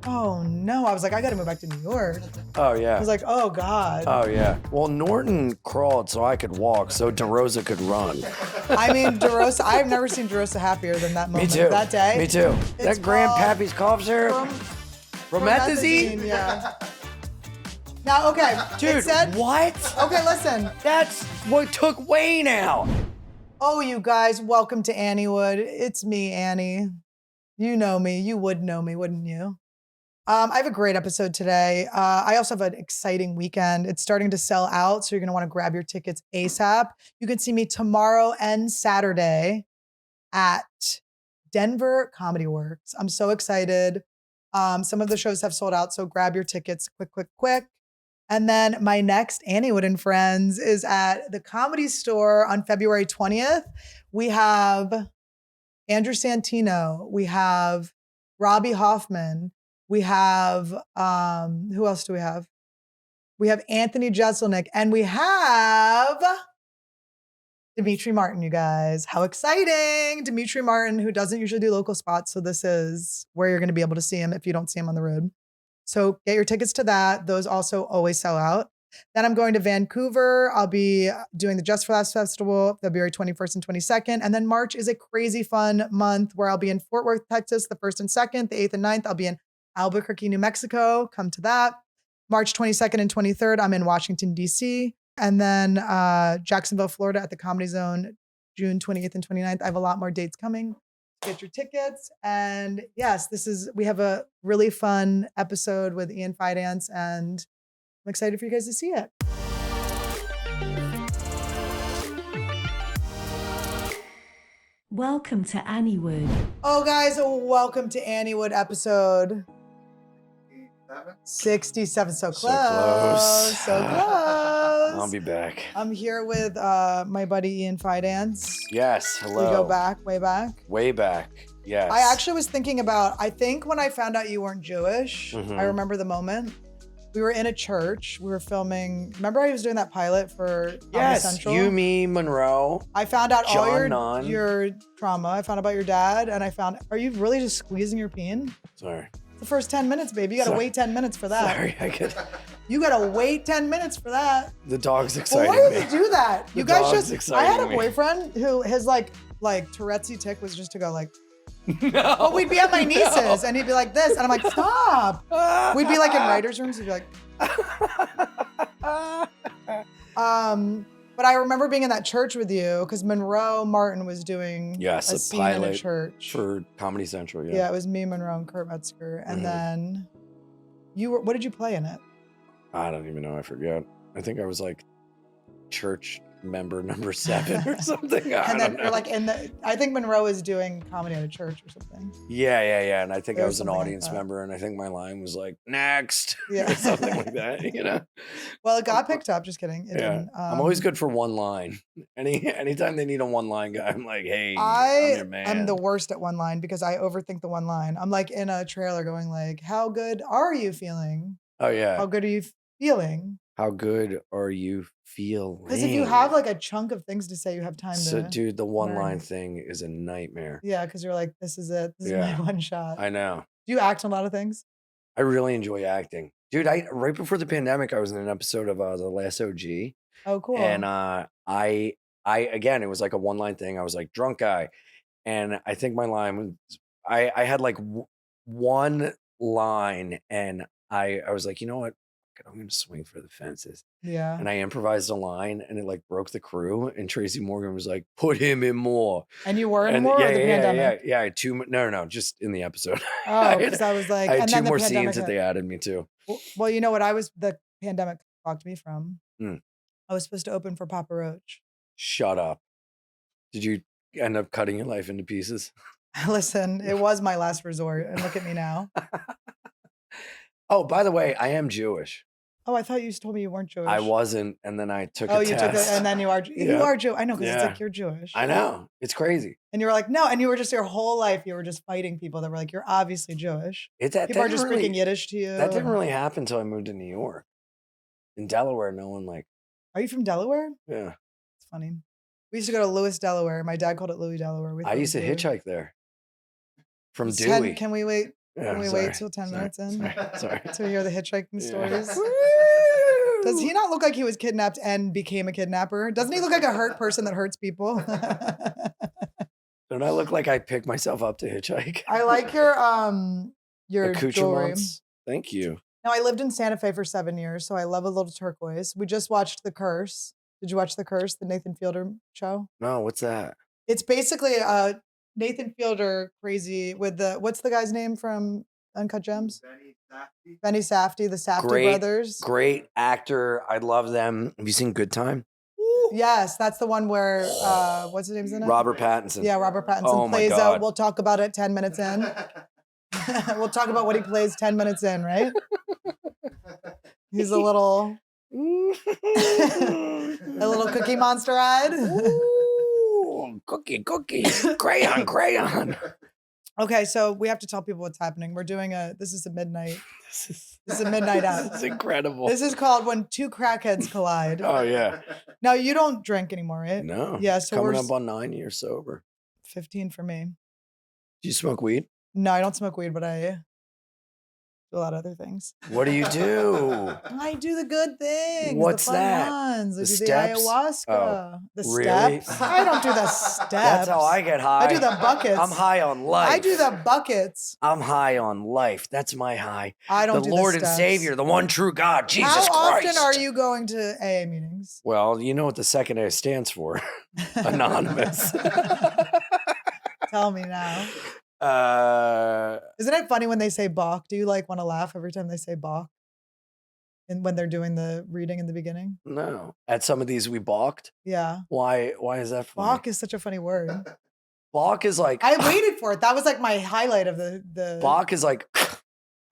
Oh no, I was like, I gotta move back to New York. Oh, I yeah. was like, oh God. Oh, yeah. Well, Norton crawled so I could walk, so DeRosa could run. I mean, DeRosa, I've never seen DeRosa happier than that moment. Me too. That day. Me too. It's That Grandpappy's cough syrup? Promethazine? Yeah. Now, okay. Dude, it said, what? Okay, listen. That's what took Wayne out. Oh, you guys, welcome to Anniewood. It's me, Annie. You know me. You would know me, wouldn't you? I have a great episode today. I also have an exciting weekend. It's starting to sell out, so you're going to want to grab your tickets ASAP. You can see me tomorrow and Saturday at Denver Comedy Works. I'm so excited. Some of the shows have sold out, so grab your tickets quick. And then my next Anniewood and Friends is at the Comedy Store on February 20th. We have Andrew Santino. We have Robbie Hoffman. We have, who else do we have? We have Anthony Jeselnik, and we have Dimitri Martin, you guys. How exciting. Dimitri Martin, who doesn't usually do local spots. So this is where you're going to be able to see him if you don't see him on the road. So get your tickets to that. Those also always sell out. Then I'm going to Vancouver. I'll be doing the Just for Laughs Festival, February 21st and 22nd. And then March is a crazy fun month where I'll be in Fort Worth, Texas, the 1st and 2nd, the 8th and 9th. I'll be in Albuquerque, New Mexico. Come to that. March 22nd and 23rd, I'm in Washington, D.C. And then Jacksonville, Florida at the Comedy Zone, June 28th and 29th. I have a lot more dates coming. Get your tickets. And yes, we have a really fun episode with Ian Fidance, and I'm excited for you guys to see it. Welcome to Anniewood. Oh, guys, welcome to Anniewood episode 67. So close. So close. I'll be back. I'm here with my buddy Ian Fidance. Yes, hello. We go back, way back. Way back, yes. I actually was thinking about, I think when I found out you weren't Jewish, I remember the moment. We were in a church. We were filming. Remember I was doing that pilot for Comedy Central? You, me, Monroe. I found out John all your trauma. I found out about your dad, and I found, are you really just squeezing your peen? Sorry. The first 10 minutes, baby. You gotta wait 10 minutes for that. Sorry, You gotta wait 10 minutes for that. The dog's But exciting why me. did you do that? The You guys dog's just, I had a exciting me. boyfriend who his like Tourette's tick was just to go like, No. but we'd be at my niece's and he'd be like this. And I'm like, stop. We'd be like in writer's rooms. He'd be like, but I remember being in that church with you because Monroe Martin was doing a scene in a church. For Comedy Central, yeah. Yeah, it was me, Monroe, and Kurt Metzger. And then what did you play in it? I don't even know. I forget. I think I was like church member number 7 or something. And then you're like I think Monroe was doing comedy at a church or something. Yeah. And I think I was an something like audience that. member, and I think my line was like, next. Yeah. Or something like that, you know? Well, it got picked up. Just kidding. It Yeah. didn't. I'm always good for one line. Anytime they need a one line guy, I'm like, hey, I'm your man. I'm the worst at one line because I overthink the one line. I'm like in a trailer going like, how good are you feeling? Oh, yeah. How good are you feeling? How good are you feeling? Because if you have like a chunk of things to say, you have time So, to. dude, the one line learn. thing is a nightmare. Yeah, because you're like, this is it. This is Yeah. my one shot. I know. Do you act in a lot of things? I really enjoy acting. Dude, right before the pandemic, I was in an episode of The Last OG. Oh, cool. And I again, it was like a one line thing. I was like, drunk guy. And I think my line was, I had like one line, and I was like, you know what? I'm going to swing for the fences. Yeah. And I improvised a line, and it like broke the crew. And Tracy Morgan was like, put him in more. And you were in And more of the pandemic? Yeah. I had no, just in the episode. Oh, because I was like, I had and two then the more pandemic scenes that they added me to. Well, you know what? The pandemic fucked me from. Hmm. I was supposed to open for Papa Roach. Shut up. Did you end up cutting your life into pieces? Listen, it was my last resort, and look at me now. Oh, by the way, I am Jewish. Oh, I thought you told me you weren't Jewish. I wasn't, and then I took a Oh, you test. took it, and then you are. You Yeah. are Jewish. I know, because it's Yeah. like you're Jewish. I know. It's crazy. And you were like, no, and you were just your whole life, you were just fighting people that were like, you're obviously Jewish. People are just speaking Yiddish to you. That didn't really happen until I moved to New York. In Delaware, no one like. Are you from Delaware? Yeah. It's funny. We used to go to Lewis, Delaware. My dad called it Louis, Delaware. I used to hitchhike there. From Ted, Dewey. can we wait Yeah, Can we wait till 10 minutes in? Sorry. To hear the hitchhiking stories? Woo! Does he not look like he was kidnapped and became a kidnapper? Doesn't he look like a hurt person that hurts people? Don't I look like I picked myself up to hitchhike? I like your jewelry. Accoutrements. Thank you. Now, I lived in Santa Fe for 7 years, so I love a little turquoise. We just watched The Curse. Did you watch The Curse, the Nathan Fielder show? No, what's that? It's basically Nathan Fielder crazy with what's the guy's name from Uncut Gems? Benny Safdie, the Safdie brothers. Great actor. I love them. Have you seen Good Time? Yes, that's the one where what's his name's in it? Robert Pattinson. Yeah, Robert Pattinson Oh my plays God. we'll talk about it 10 minutes in. We'll talk about what he plays 10 minutes in, right? He's a little cookie monster eyed. Ooh, cookie, crayon. Okay, so we have to tell people what's happening. We're doing this is a midnight out. This is incredible. This is called When Two Crackheads Collide. Oh yeah. Now you don't drink anymore, right? No. Yeah, so coming we're up on 9 years sober. 15 for me. Do you smoke weed? No, I don't smoke weed, but I do a lot of other things. What do you do? I do the good things. What's the fun that? Ones. I The do steps? the ayahuasca. Oh, The really? steps. I don't do the steps. That's how I get high. I do the buckets. I'm high on life. I do the buckets. I'm high on life. That's my high. I don't do the Lord the and steps. Savior, the one true God, Jesus How Christ. often are you going to AA meetings? Well, you know what the second A stands for. Anonymous. Tell me now. Uh, Isn't it funny when they say Bach? Do you like want to laugh every time they say Bach? And when they're doing the reading in the beginning? no. At some of these we balked. Yeah. Why is that funny? Bach is such a funny word. Balk is like I waited for it. That was like my highlight of the balk is like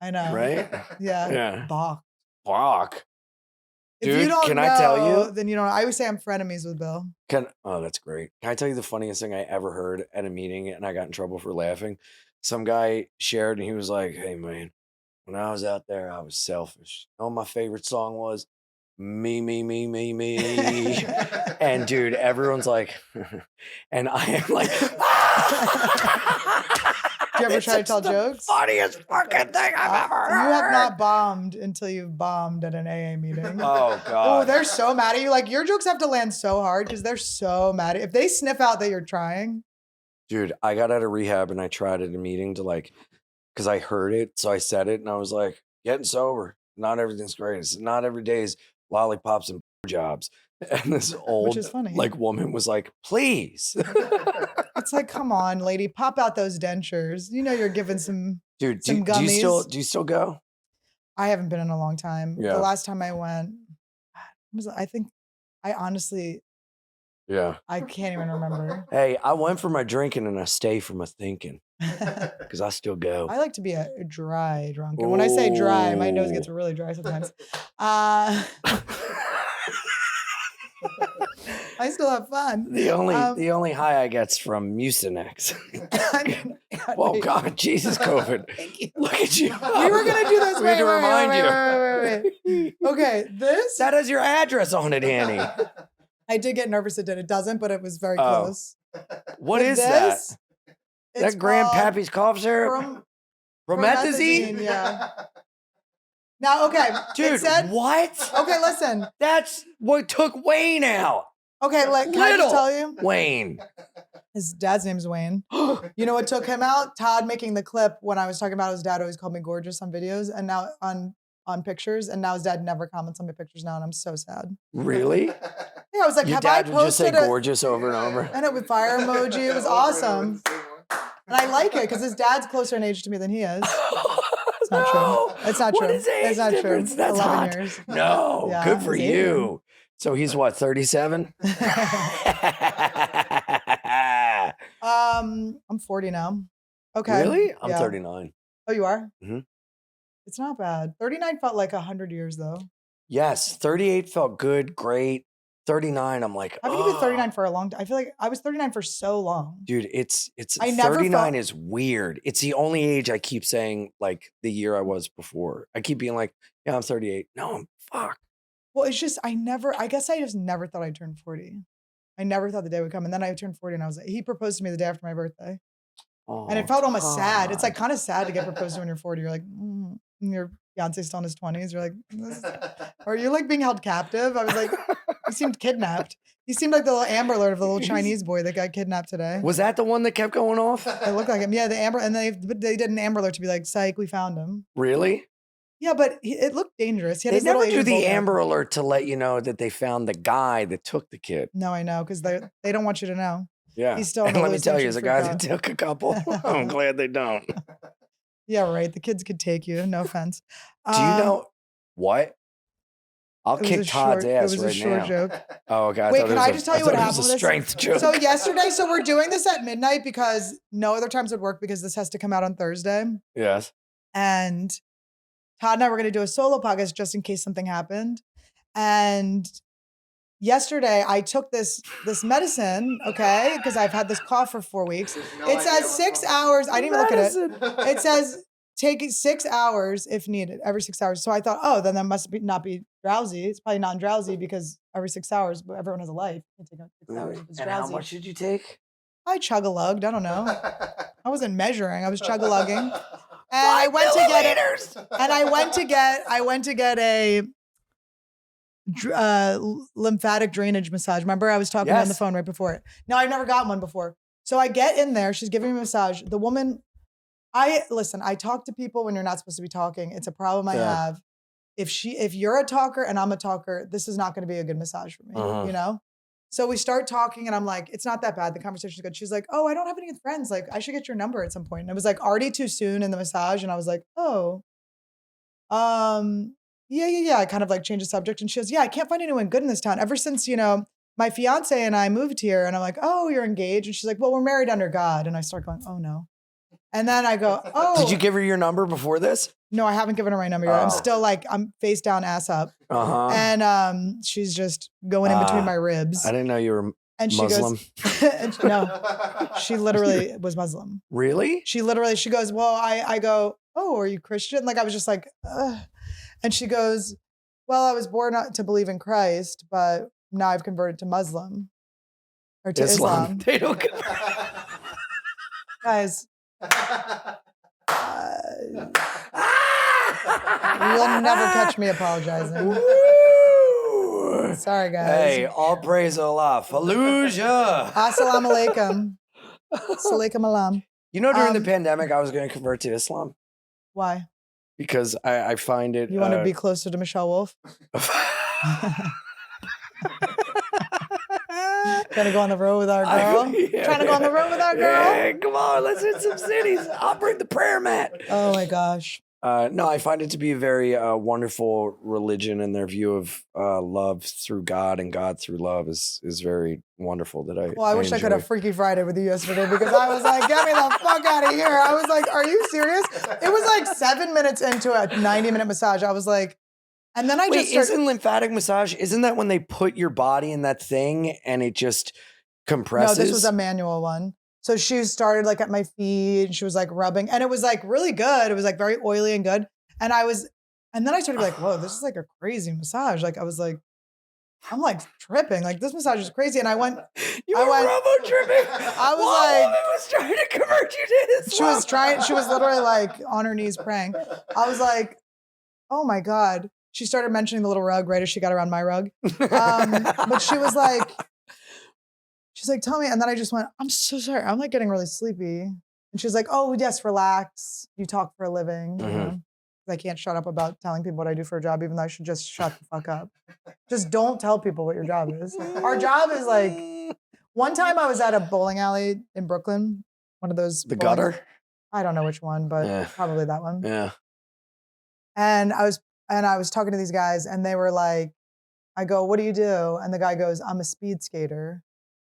I know. right? Yeah. Yeah. Bach. Balk. If you Dude, don't can know, I tell you? then you don't know. I always say I'm frenemies with Bill. Oh, that's great. Can I tell you the funniest thing I ever heard at a meeting and I got in trouble for laughing? Some guy shared and he was like, "Hey man, when I was out there, I was selfish. You know what my favorite song was? Me. And dude, everyone's like, and I am like, Do you ever try to tell jokes? Funniest fucking thing I've ever heard. You have not bombed until you've bombed at an AA meeting. Oh Oh, God. they're so mad at you. Like your jokes have to land so hard because they're so mad. If they sniff out that you're trying. Dude, I got out of rehab and I tried at a meeting to like, because I heard it. So I said it and I was like, getting sober. Not everything's great. It's not every day is lollipops and jobs. And this old is funny. like woman was like, please. It's like, come on, lady, pop out those dentures. You know you're giving some. Dude, Some do you gummies. still go? I haven't been in a long time. Yeah. The last time I went, I honestly, Yeah. I can't even remember. Hey, I went for my drinking and I stay for my thinking because I still go. I like to be a dry drunk. And when I say dry, my nose gets Ooh. really dry sometimes. I still have fun. The only high I get's from Mucinex. Oh God, Jesus, COVID. Thank you. Look at you. We were gonna do this. We had to remind Wait. Okay, this. That has your address on it, Annie. I did get nervous. It did. It doesn't, but it was very Oh. close. What With is that? this, it's That Grandpappy's cough syrup? promethazine. Promethazine? Yeah. Now, okay, Dude, it said. what? Okay, listen. That's what took Wayne out. Okay, like, can I just Little tell you? Wayne. His dad's name's Wayne. You know what took him out? Todd making the clip when I was talking about his dad always called me gorgeous on videos and now on pictures, and now his dad never comments on my pictures now, and I'm so sad. Really? Yeah, I was like, Your have I dad would just say posted it? gorgeous over and over. And it with fire emoji. It was awesome. And I like it because his dad's closer in age to me than he is. It's not No. true. It's not What true. is the age It's not true. difference? That's 11 hot. years. No, Yeah, good for he's Asian. you. So he's what, 37? I'm 40 now. Okay. Really? I'm Yeah. 39. Oh, you are? Mhm. It's not bad. 39 felt like 100 years though. Yes, 38 felt good, great. 39, I'm like, Haven't you been oh. 39 for a long time? I feel like I was 39 for so long. Dude, it's I never 39 felt- is weird. It's the only age I keep saying like the year I was before. I keep being like, yeah, I'm 38. No, I'm fuck. Well, it's just, I guess I just never thought I'd turn 40. I never thought the day would come. And then I turned 40 and I was like, he proposed to me the day after my birthday. Oh, And it felt almost sad. It's like Todd. kind of sad to get proposed to when you're 40. You're like, and your fiance's still in his 20s. You're like, are you like being held captive? I was like, he seemed kidnapped. He seemed like the little Amber Alert of the little Chinese boy that got kidnapped today. Was that the one that kept going off? It looked like him. Yeah, the Amber, and they did an Amber Alert to be like, psych, we found him. Really? Yeah, but it looked dangerous. He had They his little never do Asian the bulldog. Amber Alert to let you know that they found the guy that took the kid. No, I know, because they don't want you to know. Yeah. He's still And let me tell you, as a guy that took a couple, I'm glad they don't. Yeah, right. The kids could take you. No offense. Do you know what? I'll kick Todd's ass right now. It was a short joke. Oh, okay. Wait, can I just tell you what happened? It was a strength joke. So yesterday, so we're doing this at midnight because no other times would work because this has to come out on Thursday. Yes. And Todd and I were going to do a solo podcast just in case something happened. And yesterday I took this medicine, okay, because I've had this cough for 4 weeks. It says 6 hours. I didn't even look at it. It says take 6 hours if needed, every 6 hours. So I thought, oh, then that must not be drowsy. It's probably not drowsy because every 6 hours, but everyone has a life. You can take 6 hours if it's And drowsy. how much did you take? I chug-a-lugged. I don't know. I wasn't measuring. I was chug-a-lugging. And I 5 went to get it. milliliters. And I went to get a lymphatic drainage massage. Remember, I was talking on the phone right before it. No, I've never gotten one before. So I get in there. She's giving me a massage. The woman, I talk to people when you're not supposed to be talking. It's a problem I have. If you're a talker and I'm a talker, this is not going to be a good massage for me, you know? So we start talking and I'm like, it's not that bad. The conversation's good. She's like, oh, I don't have any friends. Like, I should get your number at some point. And it was like already too soon in the massage. And I was like, oh, yeah. I kind of like changed the subject. And she goes, yeah, I can't find anyone good in this town. Ever since, my fiance and I moved here. And I'm like, oh, you're engaged. And she's like, well, we're married under God. And I start going, oh no. And then I go, oh. Did you give her your number before this? No, I haven't given her my number yet. I'm still like, I'm face down, ass up. And she's just going in between my ribs. I didn't know you were Muslim. No, she literally was Muslim. Really? She goes, well, I go, oh, are you Christian? Like, I was just like, ugh. And she goes, well, I was born to believe in Christ, but now I've converted to Muslim or to Islam. They don't convert. Guys, you'll never catch me apologizing. Sorry, guys. Hey, all praise Allah. Fallujah. Assalamu alaikum. Salaikum alam. You know, during the pandemic, I was going to convert to Islam. Why? Because I find it. You want to be closer to Michelle Wolf? Trying to go on the road with our girl? Trying to go on the road with our girl? Yeah, come on, let's hit some cities. I'll bring the prayer mat. Oh my gosh. No, I find it to be a very wonderful religion, and their view of love through God and God through love is very wonderful. Well, I wish I could have Freaky Friday with you yesterday because I was like, get me the fuck out of here. I was like, are you serious? It was like 7 minutes into a 90-minute massage. I was like, and then isn't lymphatic massage, isn't that when they put your body in that thing and it just compresses? No, this was a manual one. So she started like at my feet and she was like rubbing and it was like really good. It was like very oily and good. And then I started like, whoa, this is like a crazy massage. Like I was like, I'm like tripping. Like this massage is crazy. And I went, robo tripping. I was like, woman was trying to convert you to Islam. She was literally like on her knees praying. I was like, oh my God. She started mentioning the little rug right as she got around my rug. But she was like, she's like, tell me. And then I just went, I'm so sorry. I'm like getting really sleepy. And she's like, oh, yes, relax. You talk for a living. You know? I can't shut up about telling people what I do for a job, even though I should just shut the fuck up. Just don't tell people what your job is. Our job is like, one time I was at a bowling alley in Brooklyn, one of those. The gutter? I don't know which one, but probably that one. Yeah. And I was talking to these guys and they were like, I go, what do you do? And the guy goes, I'm a speed skater.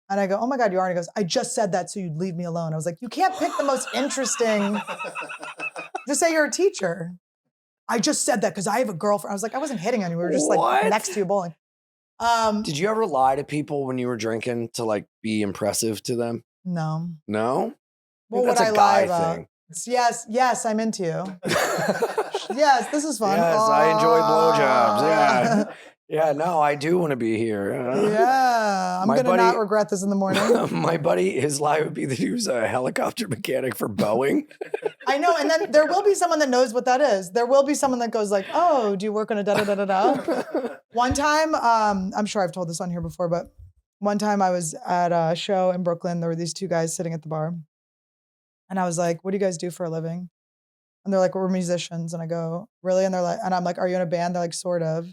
And I go, oh my God, you are? And he goes, I just said that so you'd leave me alone. I was like, you can't pick the most interesting. Just say you're a teacher. I just said that because I have a girlfriend. I was like, I wasn't hitting on you. We were just like next to you bowling. Did you ever lie to people when you were drinking to like be impressive to them? No. No? Well, that's what a I guy lie about. thing. Yes, I'm into you. Yes, this is fun. Yes, I enjoy blowjobs. Yeah. Yeah, no, I do want to be here. Yeah, I'm My gonna not buddy- regret this in the morning. My buddy, his lie would be that he was a helicopter mechanic for Boeing. I know, and then there will be someone that knows what that is. There will be someone that goes like, "Oh, do you work on a da da da da da?" One time, I'm sure I've told this on here before, but one time I was at a show in Brooklyn. There were these two guys sitting at the bar, and I was like, "What do you guys do for a living?" And they're like, "We're musicians." And I go, "Really?" And they're like, and I'm like, "Are you in a band?" They're like, "Sort of."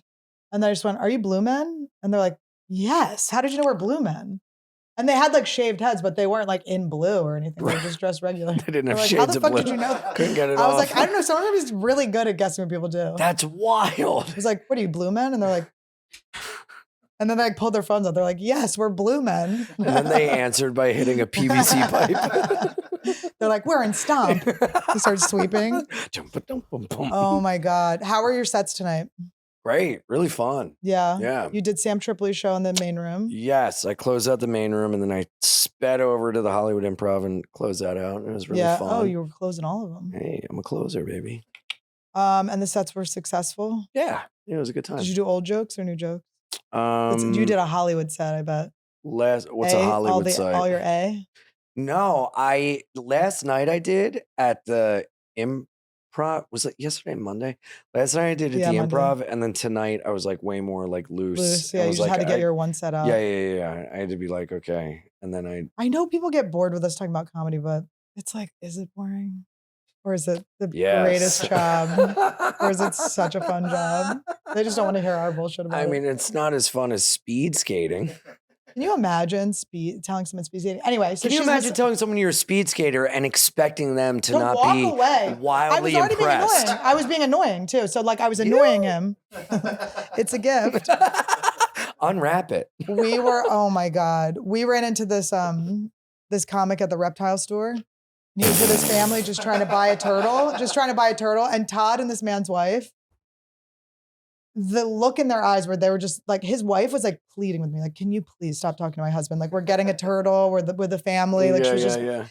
And then I just went, "Are you Blue Men?" And they're like, "Yes." How did you know we're Blue Men? And they had like shaved heads, but they weren't like in blue or anything. They were just dressed regular. They didn't have Like, shades how the of fuck blue. did you know that? Couldn't get it I was off. like, I don't know. Someone was really good at guessing what people do. That's wild. I was like, "What are you, Blue Men?" And they're like, and then they like pulled their phones out. They're like, "Yes, we're Blue Men." And then they answered by hitting a PVC pipe. They're like, "We're in Stomp." He starts sweeping. Oh my God. How are your sets tonight? Great. Really fun. Yeah. Yeah. You did Sam Tripoli's show in the main room. Yes. I closed out the main room and then I sped over to the Hollywood Improv and closed that out. It was really fun. Oh, you were closing all of them. Hey, I'm a closer, baby. And the sets were successful. Yeah. It was a good time. Did you do old jokes or new jokes? You did a Hollywood set, I bet. What's a Hollywood site? All your A? No, last night I did at the Improv. Was it yesterday, Monday? Last night I did at the Monday. Improv, and then tonight I was like way more like loose. Yeah, I you was just had like, to get your one set out. Yeah. I had to be like, okay. And then I know people get bored with us talking about comedy, but it's like, is it boring? Or is it the greatest job? Or is it such a fun job? They just don't want to hear our bullshit about it. I mean, it's not as fun as speed skating. Can you imagine telling someone speed skating? Anyway, so can you imagine telling someone you're a speed skater and expecting them to not be wildly impressed? I was being annoying too. So like I was annoying him. It's a gift. Unwrap it. Oh my God. We ran into this this comic at the reptile store. He was with his family just trying to buy a turtle. And Todd and this man's wife, the look in their eyes where they were just like, his wife was like pleading with me, like, "Can you please stop talking to my husband? Like, we're getting a turtle, we're with the family." Like,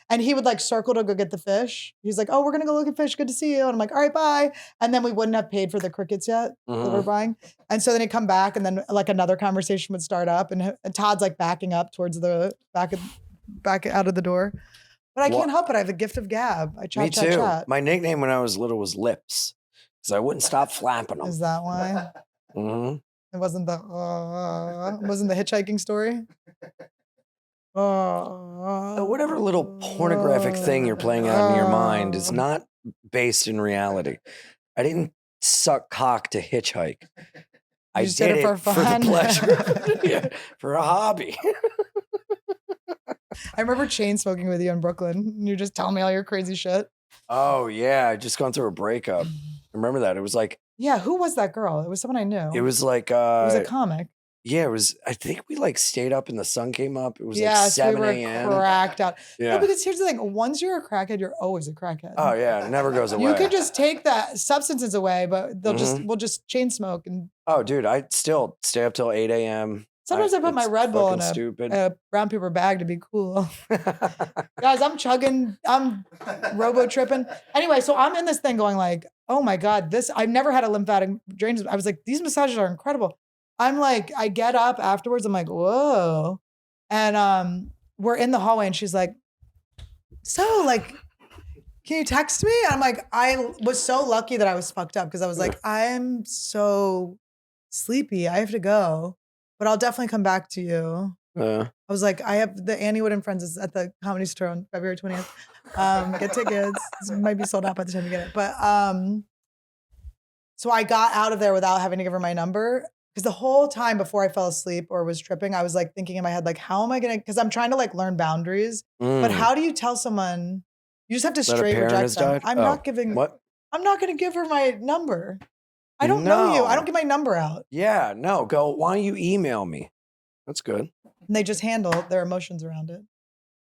and he would like circle to go get the fish. He's like, "Oh, we're gonna go look at fish. Good to see you." And I'm like, "All right, bye." And then we wouldn't have paid for the crickets yet that we're buying. And so then he'd come back, and then like another conversation would start up, and Todd's like backing up towards the back out of the door. But I can't help it. I have a gift of gab. I chat, Me too. chat. My nickname when I was little was Lips. Because I wouldn't stop flapping them. Is that why? Mm-hmm. It wasn't the hitchhiking story? Whatever little pornographic thing you're playing out in your mind is not based in reality. I didn't suck cock to hitchhike. I did it for fun. For the pleasure. Yeah, for a hobby. I remember chain smoking with you in Brooklyn. You're just telling me all your crazy shit. Oh, yeah. I just gone through a breakup. Remember that? It was like... Yeah, who was that girl? It was someone I knew. It was like... it was a comic. Yeah, it was... I think we like stayed up and the sun came up. It was like 7 a.m. We were cracked out. Yeah. No, because here's the thing. Once you're a crackhead, you're always a crackhead. Oh, yeah. It never goes away. You can just take that substances away, but we'll just chain smoke. And oh, dude, I still stay up till 8 a.m. Sometimes I put my Red Bull in a brown paper bag to be cool. Guys, I'm robo tripping. Anyway, so I'm in this thing going like, oh my God, I've never had a lymphatic drainage. I was like, these massages are incredible. I'm like, I get up afterwards. I'm like, whoa. And we're in the hallway and she's like, so like, can you text me? And I'm like, I was so lucky that I was fucked up because I was like, I'm so sleepy. I have to go. But I'll definitely come back to you. I was like, I have the Anniewood and Friends is at the Comedy Store on February 20th. Get tickets. This might be sold out by the time you get it. But so I got out of there without having to give her my number. Because the whole time before I fell asleep or was tripping, I was like thinking in my head, like, how am I going to, because I'm trying to like learn boundaries. But how do you tell someone, you just have to straight reject them. I'm not going to give her my number. I don't know you. I don't give my number out. Yeah, no. Go, why don't you email me? That's good. And they just handle their emotions around it.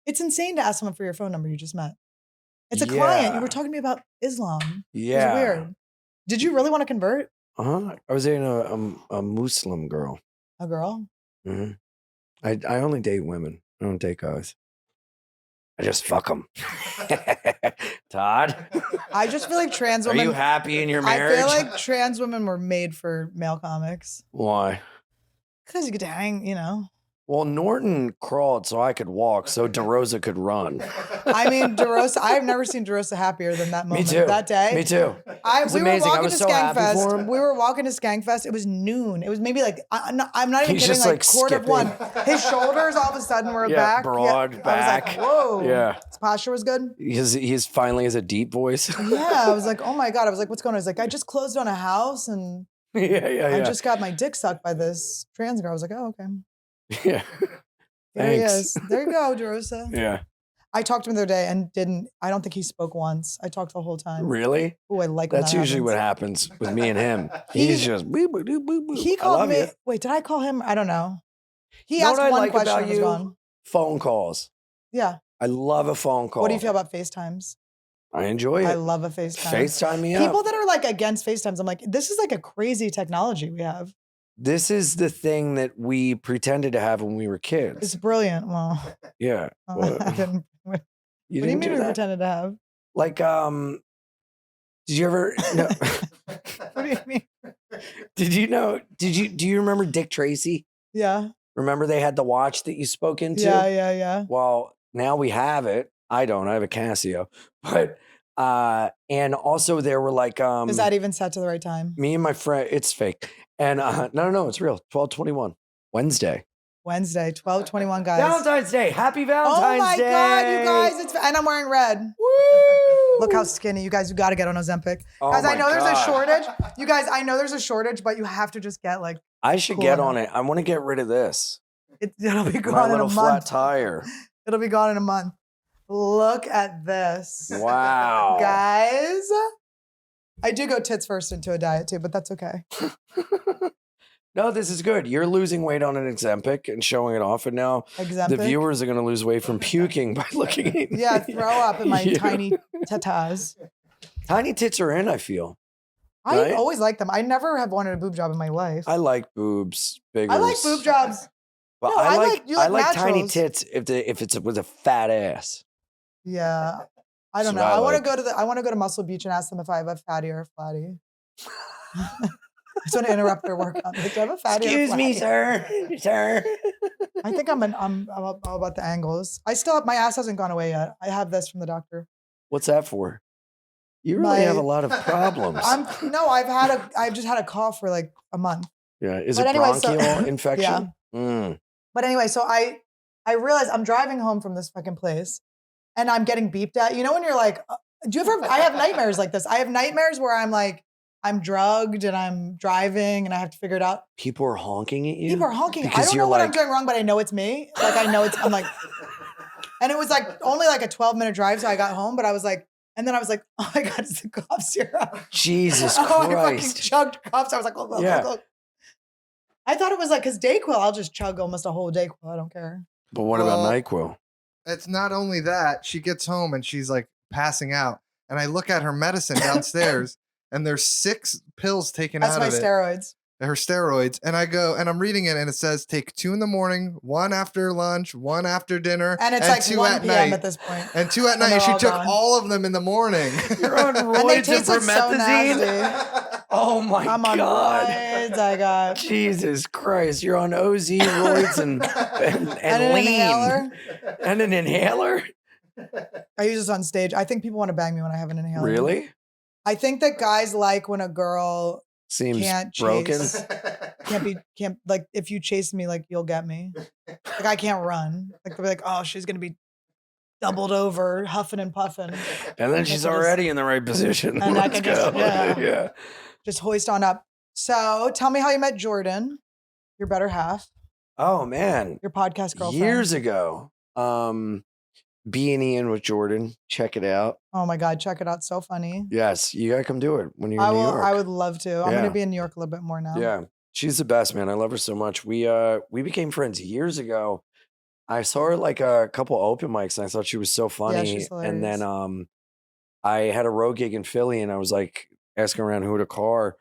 It's insane to ask someone for your phone number you just met. It's a client. You were talking to me about Islam. Yeah. It was weird. Did you really want to convert? I was dating a Muslim girl. A girl? Mm-hmm. I only date women. I don't date guys. I just fuck them. Todd, I just feel like trans are women. you happy in your I marriage? feel like trans women were made for male comics Why? because you get to hang, Well, Norton crawled so I could walk, so DeRosa could run. I mean, DeRosa. I've never seen DeRosa happier than that Me moment. too. That day. Me too. It's We were amazing. I walking was to so happy for him. Skankfest. We were walking to Skankfest. It was noon. It was maybe like I'm not even He's kidding. just, Like like, quarter of one. skipping. His shoulders all of a sudden were back. broad back. I was like, whoa. Yeah. His posture was good. He's finally has a deep voice. Yeah. I was like, oh my god. I was like, what's going on? I was like, I just closed on a house and yeah. I just got my dick sucked by this trans girl. I was like, oh okay. Yeah. There he Thanks. is. There you go, DeRosa. Yeah. I talked to him the other day and I don't think he spoke once. I talked the whole time. Really? Oh, I like when That's that usually happens. what happens with me and him. He's just boop, boop, boop, boop, boop. He I called love me. you. Wait, did I call him? I don't know. He You know asked what I one like question about and was you? gone. Phone calls. Yeah. I love a phone call. What do you feel about FaceTimes? I enjoy it. I love a FaceTime. FaceTime me up. People that are like against FaceTimes, I'm like, this is like a crazy technology we have. This is the thing that we pretended to have when we were kids. It's brilliant. Well, Yeah. I didn't. What You do you didn't mean do we that? pretended to have? Like, did you ever? No. What do you mean? Did you know? Do you remember Dick Tracy? Yeah. Remember they had the watch that you spoke into? Yeah. Well, now we have it. I don't. I have a Casio. But and also there were like Is that even set to the right time? me and my friend. It's fake. And no, it's real. 12/21 Wednesday. 12/21, guys. Valentine's Day. Happy Valentine's Oh my Day. god, you guys! And I'm wearing red. Woo! Look how skinny, you guys. You got to get on Ozempic, Oh guys. I my know there's a God. shortage. You guys, I know there's a shortage, but you have to just get like I should Cool get enough. on it. I want to get rid of this. it'll be My gone in a little flat month. tire. It'll be gone in a month. Look at this, Wow. guys. I do go tits first into a diet too, but that's okay. No, this is good. You're losing weight on an Ozempic and showing it off, and now Ozempic. the viewers are going to lose weight from puking by looking at me. Yeah, throw up in my Yeah. tiny tatas. Tiny tits are in, I feel. I Right? always like them. I never have wanted a boob job in my life. I like boobs, bigger. I like boob jobs. But No, I I like like tiny naturals. tits if it's with a fat ass. Yeah. I don't That's know. what I I want like. to go to I want to go to Muscle Beach and ask them if I have a fatty or a flatty. I just want to interrupt their workout. Like, do I have a fatty or a Excuse me, flatty? sir. I think I'm all about the angles. I still have, my ass hasn't gone away yet. I have this from the doctor. What's that for? You really have a lot of problems. I've just had a cough for like a month. Yeah. Is But it anyway, so- bronchial infection? Mm. But anyway, so I realized I'm driving home from this fucking place and I'm getting beeped at. You know when you're like, I have nightmares like this. I have nightmares where I'm like, I'm drugged and I'm driving and I have to figure it out. People are honking at you? People are honking. I Because don't you're know what I'm like- doing wrong, but I know it's me. Like I know I'm like, and it was like only like a 12-minute drive, so I got home, but I was like, and then I was like, oh my God, it's the cough syrup. Jesus Oh, I fucking Christ. chugged coughs. I was like, oh, Yeah. I thought it was like, because Dayquil, I'll just chug almost a whole Dayquil. I don't care. But what Well, about NyQuil? It's not only that, she gets home and she's like passing out. And I look at her medicine downstairs and there's 6 pills taken That's out my of it. steroids. Her steroids. And I go and I'm reading it and it says take 2 in the morning, 1 after lunch, 1 after dinner, And it's like 2 1 at p.m. night. at this point. And 2 at And night. they're And she all took gone. all of them in the morning. You're on And they roids taste and like so promethazine? nasty. Oh my I'm on God. roids. I got Jesus Christ. You're on OZ, roids, and an lean. inhaler. And an inhaler? I use this on stage. I think people want to bang me when I have an inhaler. Really? I think that guys like when a girl Seems can't broken. chase. Can't like if you chase me, like you'll get me. Like I can't run. Like they'll be like, oh, she's gonna be doubled over, huffing and puffing. And then she's can just- already in the right position. And I Let's can just- go. yeah. Yeah. Just hoist on up. So tell me how you met Jordan, your better half, Oh man. your podcast girlfriend. Years ago. B and Ian with Jordan. Check it out. Oh my God, check it out. So funny. Yes, you gotta come do it when you're in New York. I would love to. I'm Yeah. gonna be in New York a little bit more now. Yeah, she's the best, man. I love her so much. We became friends years ago. I saw her like a couple open mics, and I thought she was so funny. she's And then hilarious. I had a road gig in Philly, and I was like asking around who had a car,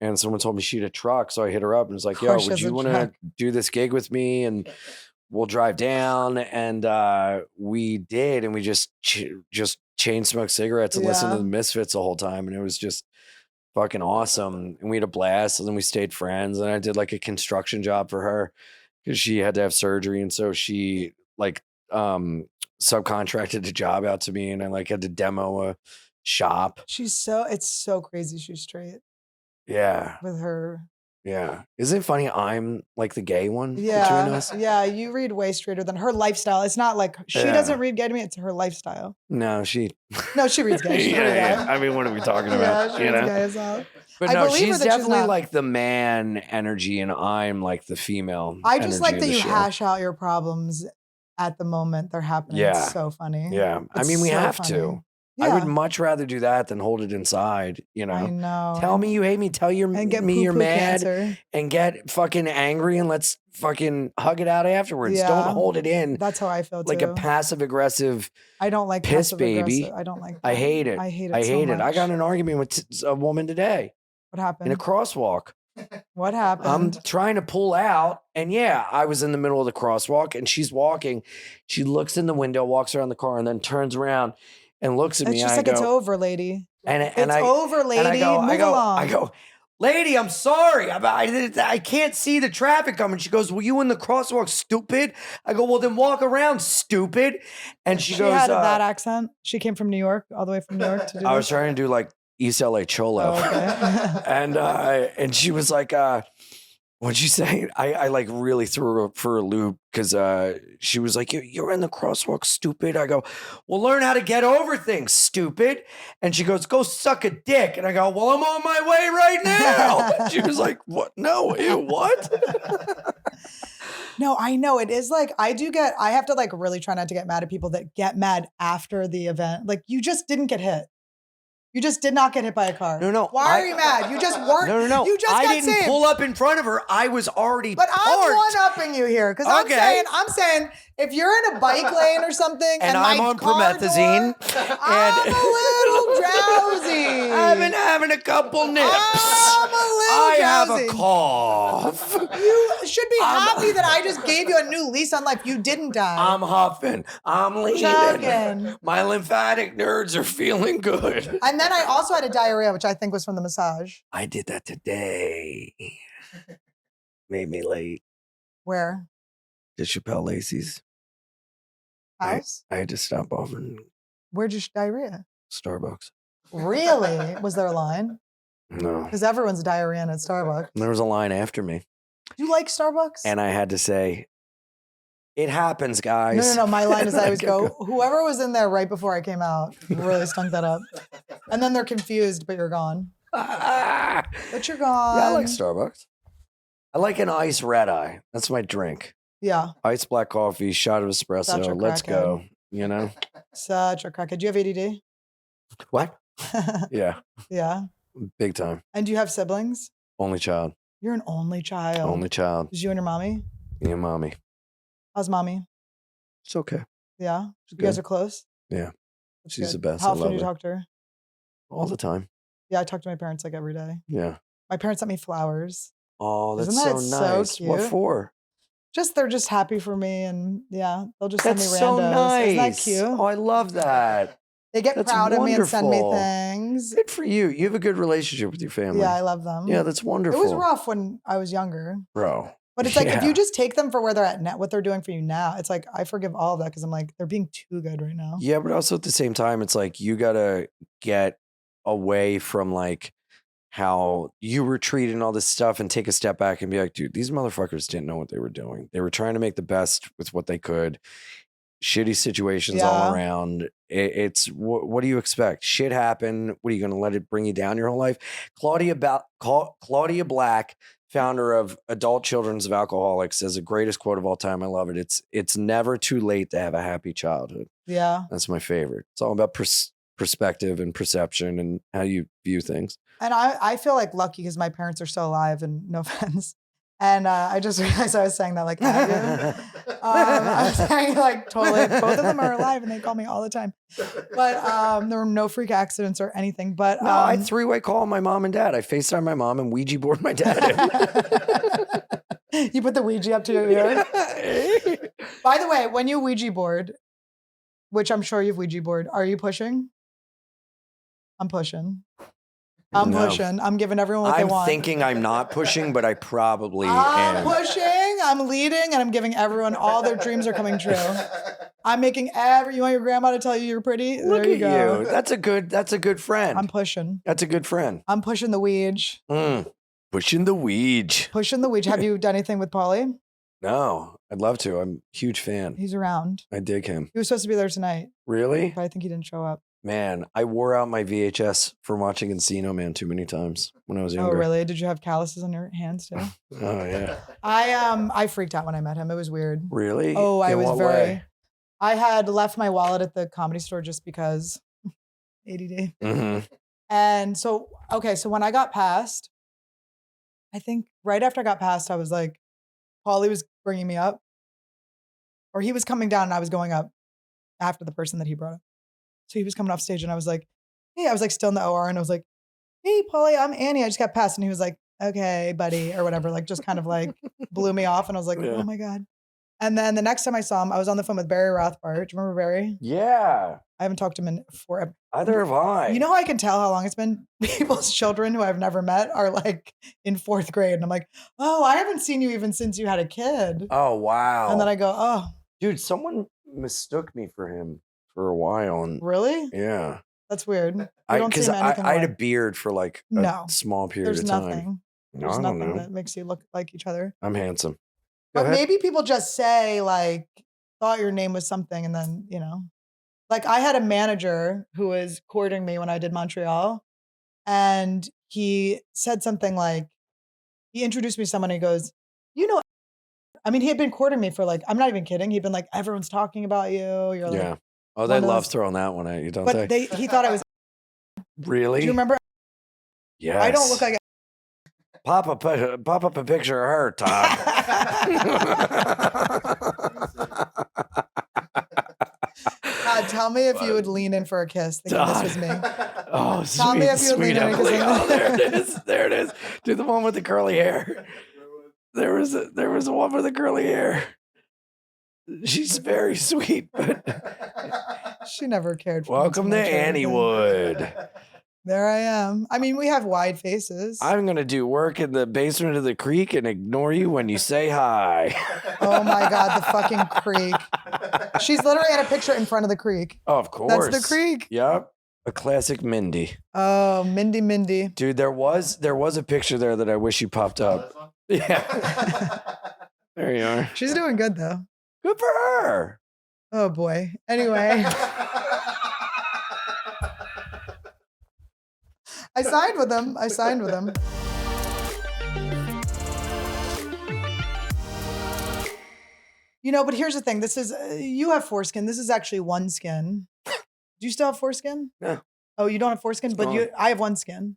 and someone told me she had a truck, so I hit her up and was like, Of "Yo, course she would has you a want to truck. do this gig with me?" And we'll drive down, and we did, and we just chain smoke cigarettes and listen to Yeah. the Misfits the whole time. And it was just fucking awesome. And we had a blast. And then we stayed friends. And I did like a construction job for her because she had to have surgery. And so she like subcontracted the job out to me. And I like had to demo a shop. It's so crazy she's straight Yeah. with her. Yeah. Isn't it funny? I'm like the gay one between Yeah. us. Yeah. You read way straighter than her lifestyle. It's not like she Yeah. doesn't read gay to me. It's her lifestyle. No, she. No, she reads gay. She's pretty gay. I mean, what are we talking Yeah, about? she reads gay as well. But I no, believe her she's that she's definitely not. like the man energy, and I'm like the female. I just energy like of that the you show. hash out your problems at the moment they're happening. Yeah. It's so funny. Yeah, I It's mean, we so have funny. to. Yeah. I would much rather do that than hold it inside. You know, I know. tell me you hate me. Tell and get me you're poo-poo mad, cancer. and get fucking angry, and let's fucking hug it out afterwards. Yeah. Don't hold it in That's how I feel too. like a passive aggressive. I don't like piss passive baby. aggressive. I don't like that. I hate it. I hate it. I so hate it. I much. got in an argument with a woman today What happened? in a crosswalk. What I'm happened? trying to pull out, and yeah, I was in the middle of the crosswalk, and she's walking. She looks in the window, walks around the car, and then turns around and looks at It's me. just I like go, it's over, lady. and It's I, over, lady. and Move along. I go, lady, I'm sorry. I can't see the traffic coming. She goes, were you in the crosswalk, stupid? I go, well, then walk around, stupid. And she goes, had that accent. She came from New York, all the way from New York to do I was this? trying to do like East LA Cholo. Oh, okay. And she was like, what'd she say? I like really threw her for a loop because she was like, you're in the crosswalk, stupid. I go, well, learn how to get over things, stupid. And she goes, go suck a dick. And I go, well, I'm on my way right now. And she was like, what? No, ew, what? No, I know. It is like, I have to like really try not to get mad at people that get mad after the event. Like, you just didn't get hit. You just did not get hit by a car. No. Why are you mad? You just weren't. No. You just I got didn't saved. pull up in front of her. I was already But parked. I'm one-upping you here because Okay. I'm saying if you're in a bike lane or something and I'm my on car promethazine, door, I'm a little drowsy. I've been having a couple nips. I'm a little I have drowsy. a cough. You should be happy that I just gave you a new lease on life. You didn't die. I'm huffing. I'm leaning. Chugging. My lymphatic nerves are feeling good. And then I also had a diarrhea, which I think was from the massage. I did that today. Made me late. Where? Did Chappelle Lacey's. House? I had to stop off in Where'd you diarrhea? Starbucks. Really? Was there a line? No. Because everyone's diarrhea at Starbucks. There was a line after me. Do you like Starbucks? And I had to say, it happens, guys. No. My line is I always kept go, going. whoever was in there right before I came out really stunk that up. And then they're confused, but you're gone. Ah. But you're gone. Yeah, I like Starbucks. I like an ice red eye. That's my drink. Yeah, Ice black coffee, shot of espresso. Such a Let's go. You know? such a crackhead. Do you have ADD? What? Yeah, Yeah. big time. And do you have siblings? Only child. You're an only child. Only child. Is you and your mommy? Me and mommy. How's mommy? It's okay. Yeah. You Good. guys are close? Yeah. That's She's good. the best. How I often love do you her. talk to her? All the time. Yeah, I talk to my parents like every day. Yeah. My parents sent me flowers. Oh, that's Isn't that so so nice. What cute? for? They're just happy for me, and yeah, they'll just That's send me so randos. nice. Isn't that cute? Oh, I love that. They get That's proud of me and send me wonderful. things. Good for you. You have a good relationship with your family. Yeah, I love them. Yeah, that's It wonderful. was rough when I was younger, Bro. but it's like if Yeah. you just take them for where they're at now, what they're doing for you now, it's like I forgive all of that because I'm like they're being too good right now. Yeah, but also at the same time, it's like you gotta get away from like how you were treated and all this stuff and take a step back and be like, dude, these motherfuckers didn't know what they were doing. They were trying to make the best with what they could. Shitty situations all Yeah. around. It's what do you expect? Shit happened. What are you gonna let it bring you down your whole life? Claudia Black, founder of Adult Children's of Alcoholics, says the greatest quote of all time. I love it. It's never too late to have a happy childhood. Yeah. That's my favorite. It's all about perspective and perception and how you view things. And I feel like lucky because my parents are still alive, and no offense. And I just realized I was saying that like that. I was saying like totally, both of them are alive and they call me all the time. But there were no freak accidents or anything. But No, I three-way call my mom and dad. I FaceTime my mom and Ouija board my dad. you put the Ouija up to your ear. By the way, when you Ouija board, which I'm sure you've Ouija board. Are you pushing? I'm pushing. I'm No. pushing. I'm giving everyone what they I'm want. thinking I'm not pushing, but I probably I'm am. pushing. I'm leading, and I'm giving everyone all their dreams are coming true. I'm making you want your grandma to tell you you're pretty? Look there you at go. you. That's a good friend. I'm pushing. That's a good friend. I'm pushing the Ouija. Pushing the Ouija. Pushing the Ouija. Have you done anything with Paulie? No, I'd love to. I'm a huge fan. He's around. I dig him. He was supposed to be there tonight, Really? but I think he didn't show up. Man, I wore out my VHS from watching Encino Man too many times when I was younger. Oh, really? Did you have calluses on your hands too? Oh, yeah. I freaked out when I met him. It was weird. Really? Oh, I In was what very. way? I had left my wallet at the Comedy Store just because ADD. Mm-hmm. And so when I got passed, I think right after I got passed, I was like, Paulie was bringing me up, or he was coming down and I was going up after the person that he brought up. So he was coming off stage and I was like, hey, I was like still in the OR and I was like, hey, Paulie, I'm Annie. I just got passed. And he was like, okay, buddy, or whatever, like just kind of like blew me off. And I was like, oh my God. And then the next time I saw him, I was on the phone with Barry Rothbart. Do you remember Barry? Yeah. I haven't talked to him in forever. Either have I. You know how I can tell how long it's been? People's children who I've never met are like in 4th grade. And I'm like, oh, I haven't seen you even since you had a kid. Oh, wow. And then I go, oh. Dude, someone mistook me for him for a while. And really? yeah. That's weird. Because I had a beard for like a small period of time. Nothing. I There's don't nothing know. that makes you look like each other. I'm handsome. Go But ahead. maybe people just say like, thought your name was something and then, you know. Like I had a manager who was courting me when I did Montreal. And he said something like, he introduced me to someone and he goes, you know, I mean, he had been courting me for like, I'm not even kidding. He'd been like, everyone's talking about you. You're like, yeah. Oh, they love throwing that one at you, don't but they? he thought I was. Really? Do you remember? Yes. I don't look like Pop up a picture of her, Todd. God, tell me if you would lean in for a kiss thinking this was me. Oh, Tell me if you would lean in Emily. because Oh, there it is. There it is. Do the one with the curly hair. There was a one with the curly hair. She's very sweet, but she never cared for me welcome too to much or anything. Anniewood. There I am. I mean, we have wide faces. I'm gonna do work in the basement of the creek and ignore you when you say hi. Oh my God, the fucking creek. She's literally at a picture in front of the creek. Oh, of course. That's the creek. Yep. A classic Mindy. Oh, Mindy. Dude, there was a picture there that I wish you popped up. Yeah. There you are. She's doing good though. Good for her. Oh boy. Anyway. I signed with him. You know, but here's the thing. This is, you have foreskin. This is actually one skin. Do you still have foreskin? No. Oh, you don't have foreskin? But I have one skin.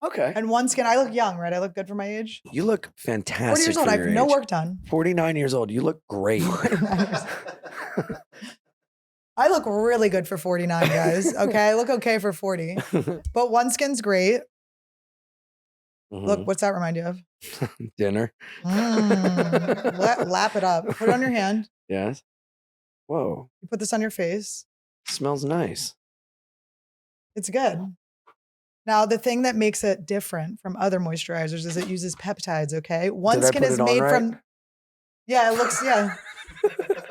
Okay. And one skin, I look young, right? I look good for my age. You look fantastic. 40 years old. I have no work done. 49 years old. You look great. I look really good for 49, guys. Okay. I look okay for 40. But one skin's great. Mm-hmm. Look, what's that remind you of? Dinner. Lap it up. Put it on your hand. Yes. Whoa. You put this on your face. Smells nice. It's good. Now, the thing that makes it different from other moisturizers is it uses peptides, okay? One skin is made from... Yeah, it looks... Yeah.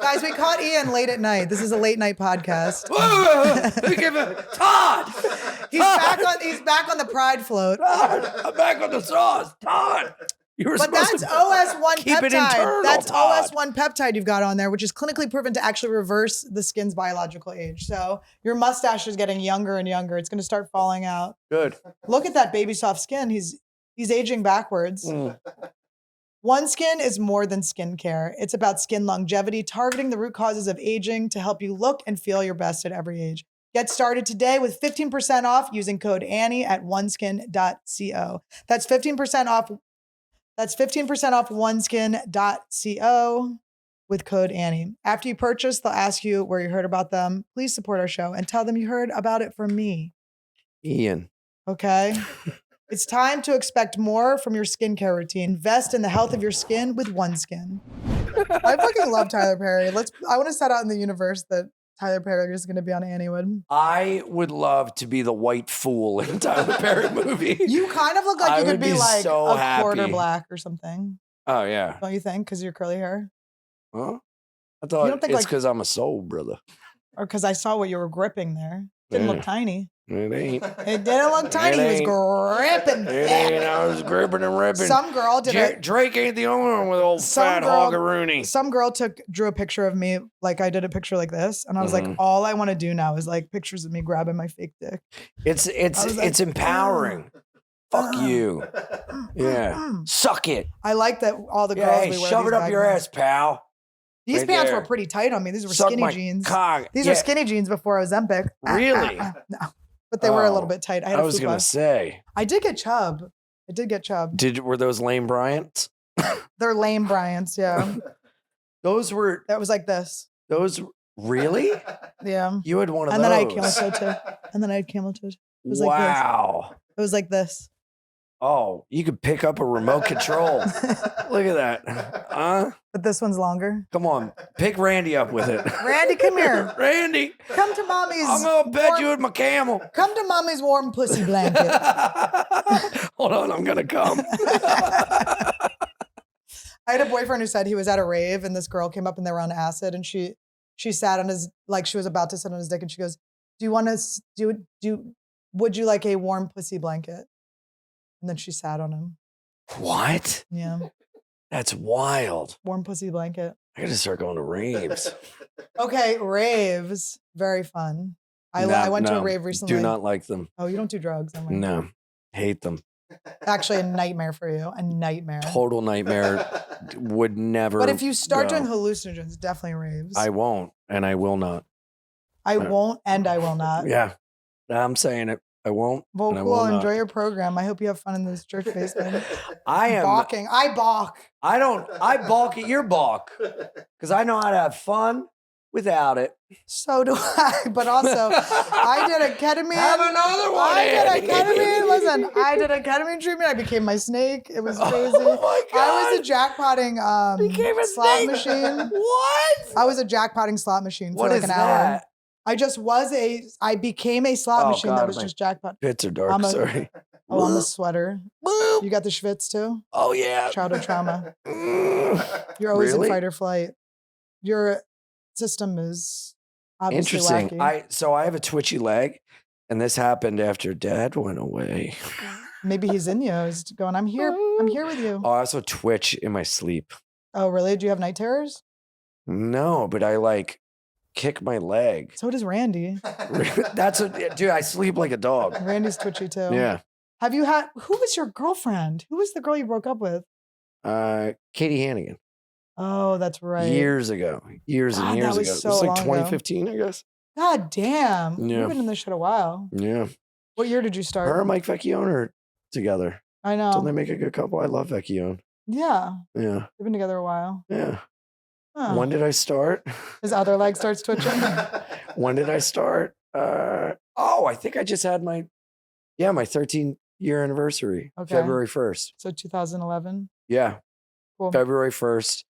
Guys, we caught Ian late at night. This is a late night podcast. Todd! He's back on the Pride float. Todd! I'm back on the sauce. Todd! But that's OS1 keep it peptide. internal, That's Todd. OS1 peptide you've got on there, which is clinically proven to actually reverse the skin's biological age. So your mustache is getting younger and younger. It's going to start falling out. Good. Look at that baby soft skin. He's aging backwards. One Skin is more than skincare. It's about skin longevity, targeting the root causes of aging to help you look and feel your best at every age. Get started today with 15% off using code Annie at oneskin.co. That's 15% off. That's 15% off oneskin.co with code Annie. After you purchase, they'll ask you where you heard about them. Please support our show and tell them you heard about it from me. Ian. Okay? It's time to expect more from your skincare routine. Invest in the health of your skin with One Skin. I fucking love Tyler Perry. I want to set out in the universe that Tyler Perry is going to be on Anniewood. I would love to be the white fool in a Tyler Perry movie. You kind of look like I you could would be be like so a quarter happy. black or something. Oh, yeah. Don't you think? Because of your curly hair? Huh? I You thought don't think it's like- because I'm a soul brother. Or because I saw what you were gripping there. Didn't look tiny. It ain't. It didn't look tiny. He was ain't. gripping It thick. ain't. I was gripping and ripping. Some girl did it. Drake ain't the only one with old Some fat girl- hoggeroony. Some girl drew a picture of me, like I did a picture like this, and I was like, all I want to do now is like pictures of me grabbing my fake dick. It's like, empowering. Fuck you. Yeah. Suck it. I like that all the girls Yeah, hey, we wear shove these it up baggy your pants. ass, pal. These Right pants there. were pretty tight on me. These were Suck skinny my jeans. cock. These Yeah. were skinny jeans before Ozempic. Really? No, but they were a little bit tight. I had I a was gonna fupa. say. I did get chub. Were those lame Bryants? They're lame Bryants. Yeah, Those were that was like this. really? Yeah, You had one of and those. then I had camel toe too. And then I had camel toe. It was like this. Wow. It was like this. Oh, you could pick up a remote control. Look at that. But this one's longer. Come on. Pick Randy up with it. Randy, come here. Randy. Come to mommy's. I'm going to pet you with my camel. Come to mommy's warm pussy blanket. Hold on. I'm going to come. I had a boyfriend who said he was at a rave and this girl came up and they were on acid and she sat on his, like she was about to sit on his dick and she goes, do you want to would you like a warm pussy blanket? And then she sat on him. What? Yeah. That's wild. Warm pussy blanket. I got to start going to raves. Okay, raves. Very fun. I went to a rave recently. Do not like them. Oh, you don't do drugs? I'm like, No. Hate them. actually a nightmare for you. A nightmare. Total nightmare. Would never. But if you start go. doing hallucinogens, definitely raves. I won't, and I will not. I won't and I will not. Yeah. I'm saying it. I won't. Well, and I cool. will not. Enjoy your program. I hope you have fun in this church basement. I am Balking. I balk. I balk at your balk. Because I know how to have fun without it. So do I. But also, I did a ketamine. Have another one. I did a Annie. ketamine. Listen, I did a ketamine treatment. I became my snake. It was crazy. Oh my God. I was a jackpotting Became a slot snake? machine. What? I was a jackpotting slot machine for What like is an hour. that? I became a slot Oh, machine God, that was my just jackpot. Pits are dark. I'm a- Sorry. Oh, I'm a sweater. Boop. You got the schwitz too? Oh, yeah. Childhood trauma. You're always Really? in fight or flight. Your system is obviously Interesting. wacky. I have a twitchy leg, and this happened after Dad went away. Maybe he's in you. He's going, I'm here with you. Oh, I also twitch in my sleep. Oh, really? Do you have night terrors? No, but I like kick my leg. So does Randy. Dude, I sleep like a dog. Randy's twitchy too. Yeah. Who was your girlfriend? Who was the girl you broke up with? Katie Hannigan. Oh, that's right. Years ago. Years God, and years that was ago. so it was like long ago. 2015, I guess. God damn. Yeah. You've been in this shit a while. Yeah. What year did you start? Her and Mike Vecchione are together. I Don't know. they make a good couple? I love Vecchione. Yeah. Yeah. They've been together a while. Yeah. Huh. When did I start? His other leg starts twitching. When did I start? I think I just had my 13-year anniversary. Okay. February 1st. So 2011. Yeah. Cool. February 1st.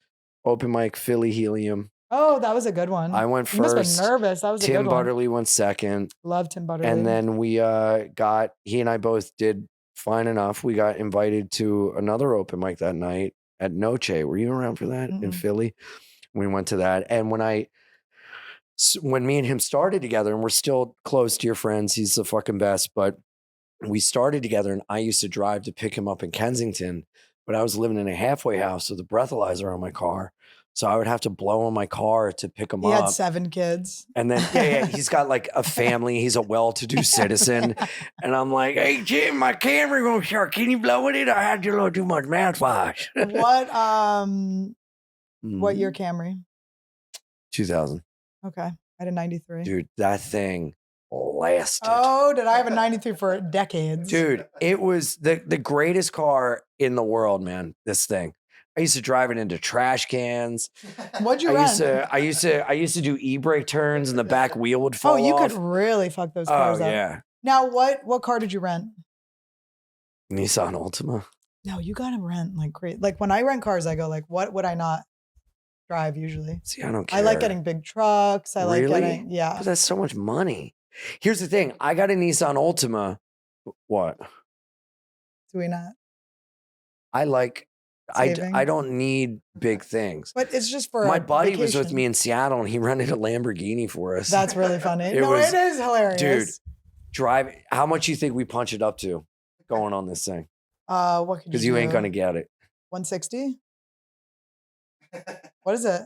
Open mic, Philly Helium. Oh, that was a good one. I went You must have first. been nervous. That was a Tim good one. Butterly went second. Love Tim Butterly. And then we he and I both did fine enough. We got invited to another open mic that night at Noche. Were you around for that in Mm-mm. Philly? We went to that. And when me and him started together, and we're still close, dear friends, he's the fucking best, but we started together and I used to drive to pick him up in Kensington, but I was living in a halfway house with a breathalyzer on my car. So I would have to blow on my car to pick him he up. had 7 kids. And then, he's got like a family. He's a well-to-do citizen. And I'm like, hey, Jim, my camera won't start. Can you blow it in? I had you a little too much mouthwash. What year Camry? 2000. Okay. I had a 93. Dude, that thing lasted. Oh, did I have a 93 for decades? Dude, it was the greatest car in the world, man, this thing. I used to drive it into trash cans. What'd you I rent? used to do e-brake turns and the back wheel would fall Oh, you off. could really fuck those Oh, cars up. yeah. Now, what car did you rent? Nissan Altima. No, you gotta rent like great. Like when I rent cars, I go like, what would I not drive usually. See, I don't care. I like getting big trucks. I like Really? getting, yeah. But that's so much money. Here's the thing. I got a Nissan Altima. What? Do we not? I like, Saving? I don't need big things. But it's just for My a buddy was with vacation. me in Seattle and he rented a Lamborghini for us. That's really funny. It No, was- it is hilarious. Dude, drive. How much you think we punch it up to going on this thing? What could Because you ain't going to get it. 160? What is it?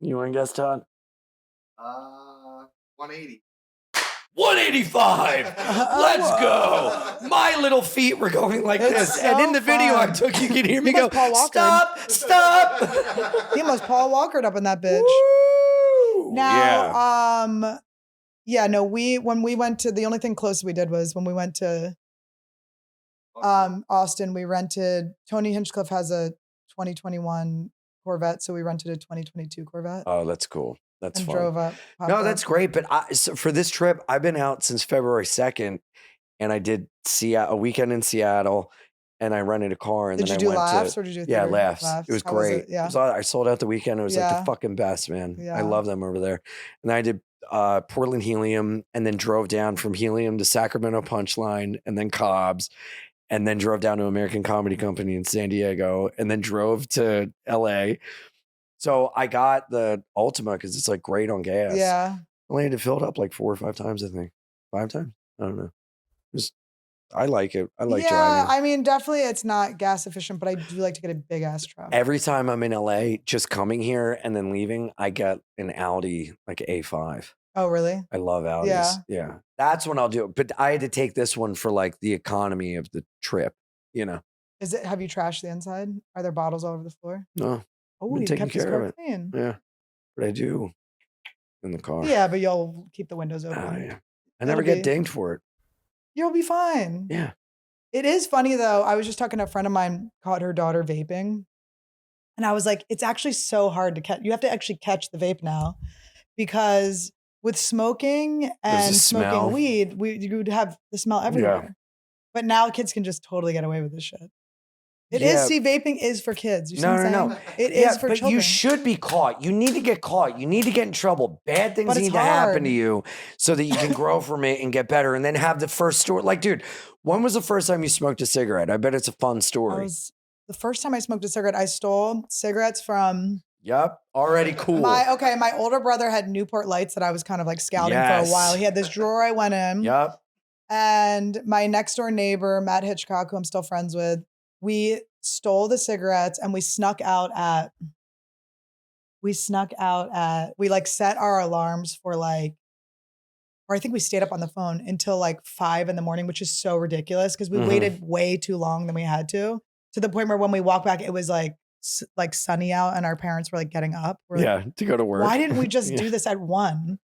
You want to guess, Todd? 180. 185. Let's go. My little feet were going like It's this. And in so the video I fun. took, you can hear me You go, must Paul Walker. stop. He almost Paul Walkered up in that bitch. Woo! Now, when we went to, the only thing close we did was when we went to Austin, we rented, Tony Hinchcliffe has a 2021 Corvette, so we rented a 2022 Corvette Oh, that's cool. That's and fun. drove up. popped No, up. that's great. But so for this trip, I've been out since February 2nd and I did a weekend in Seattle and I rented a car. And Did then you I do went laughs to, or did you do yeah, theater? laughs. It was How great. it? Yeah. I sold out the weekend. It was like Yeah. the fucking best, man. Yeah. I love them over there. And then I did Portland Helium and then drove down from Helium to Sacramento Punchline and then Cobb's and then drove down to American Comedy Company in San Diego and then drove to LA. So I got the Ultima because it's like great on gas. Yeah. Only had to fill it up like 4 or 5 times, I think. 5 times? I don't know. I like it. I like yeah, driving. I mean, definitely it's not gas efficient, but I do like to get a big ass truck. Every time I'm in LA, just coming here and then leaving, I get an Audi, like A5. Oh, really? I love Audis. Yeah. That's when I'll do it. But I had to take this one for like the economy of the trip, you know? Have you trashed the inside? Are there bottles all over the floor? No. Oh, been you taking kept this care of car it. clean. Yeah. But I do in the car. Yeah, but you'll keep the windows open. Oh, yeah. I never get dinged for it. You'll be fine. Yeah. It is funny though. I was just talking to a friend of mine, caught her daughter vaping. And I was like, it's actually so hard to catch. You have to actually catch the vape now because with smoking and smell. smoking weed, you would have the smell everywhere. But now kids can just totally get away with this shit. It is. Yeah. See, vaping is for kids. You see No, what I'm no, saying? no. It Yeah, is for but children. you should be caught. You need to get caught. You need to get in trouble. Bad things But it's need to happen hard. to you so that you can grow from it and get better and then have the first story. Like, dude, when was the first time you smoked a cigarette? I bet it's a fun story. The first time I smoked a cigarette, I stole cigarettes from Yep. Already cool. my older brother had Newport Lights that I was kind of like scouting for a Yes. while. He had this drawer I went in. Yep. And my next door neighbor, Matt Hitchcock, who I'm still friends with, we stole the cigarettes and we snuck out at, we like set our alarms for like, or I think we stayed up on the phone until like 5 a.m, which is so ridiculous because we Mhm. waited way too long than we had to the point where when we walked back, it was like sunny out and our parents were like getting up. We're like, Yeah. To go to work. why didn't we just Yeah. do this at 1?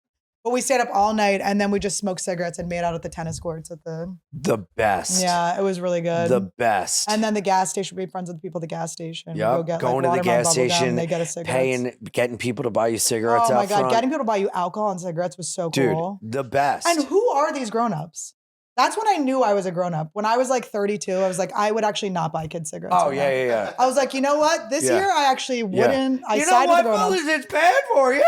But we stayed up all night and then we just smoked cigarettes and made out at the tennis courts at the. The best. Yeah, it was really good. The best. And then the gas station, we'd be friends with the people at the gas station. We'd Yep. go get, Going to the watermelon gas bubble gum, station, they get us cigarettes. getting people to buy you cigarettes Oh my out God, front. getting people to buy you alcohol and cigarettes was so Dude, cool. the best. And who are these grown-ups? That's when I knew I was a grown-up. When I was like 32, I was like, I would actually not buy kids cigarettes. Oh, right yeah, now. yeah, yeah. I was like, you know what? This Yeah. year I actually wouldn't. I You know sided what, with the grown-ups. fellas? It's bad for you.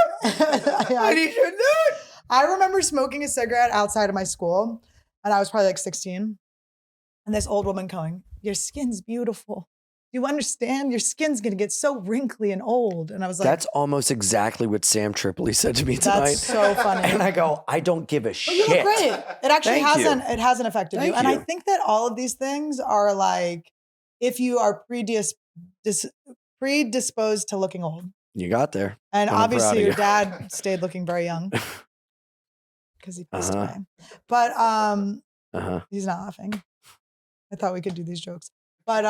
And you should do it. I remember smoking a cigarette outside of my school, and I was probably like 16. And this old woman going, "Your skin's beautiful. You understand? Your skin's gonna get so wrinkly and old." And I was like, That's almost exactly what Sam Tripoli said to me tonight. "That's so funny." And I go, I don't give a But shit. you look great. It actually Thank you. hasn't affected you. Thank And I you. think that all of these things are like, if you are predisposed to looking old. You got there. And I'm proud obviously of your you. dad stayed looking very young because he passed Uh-huh. away. But Uh-huh. he's not laughing. I thought we could do these jokes. But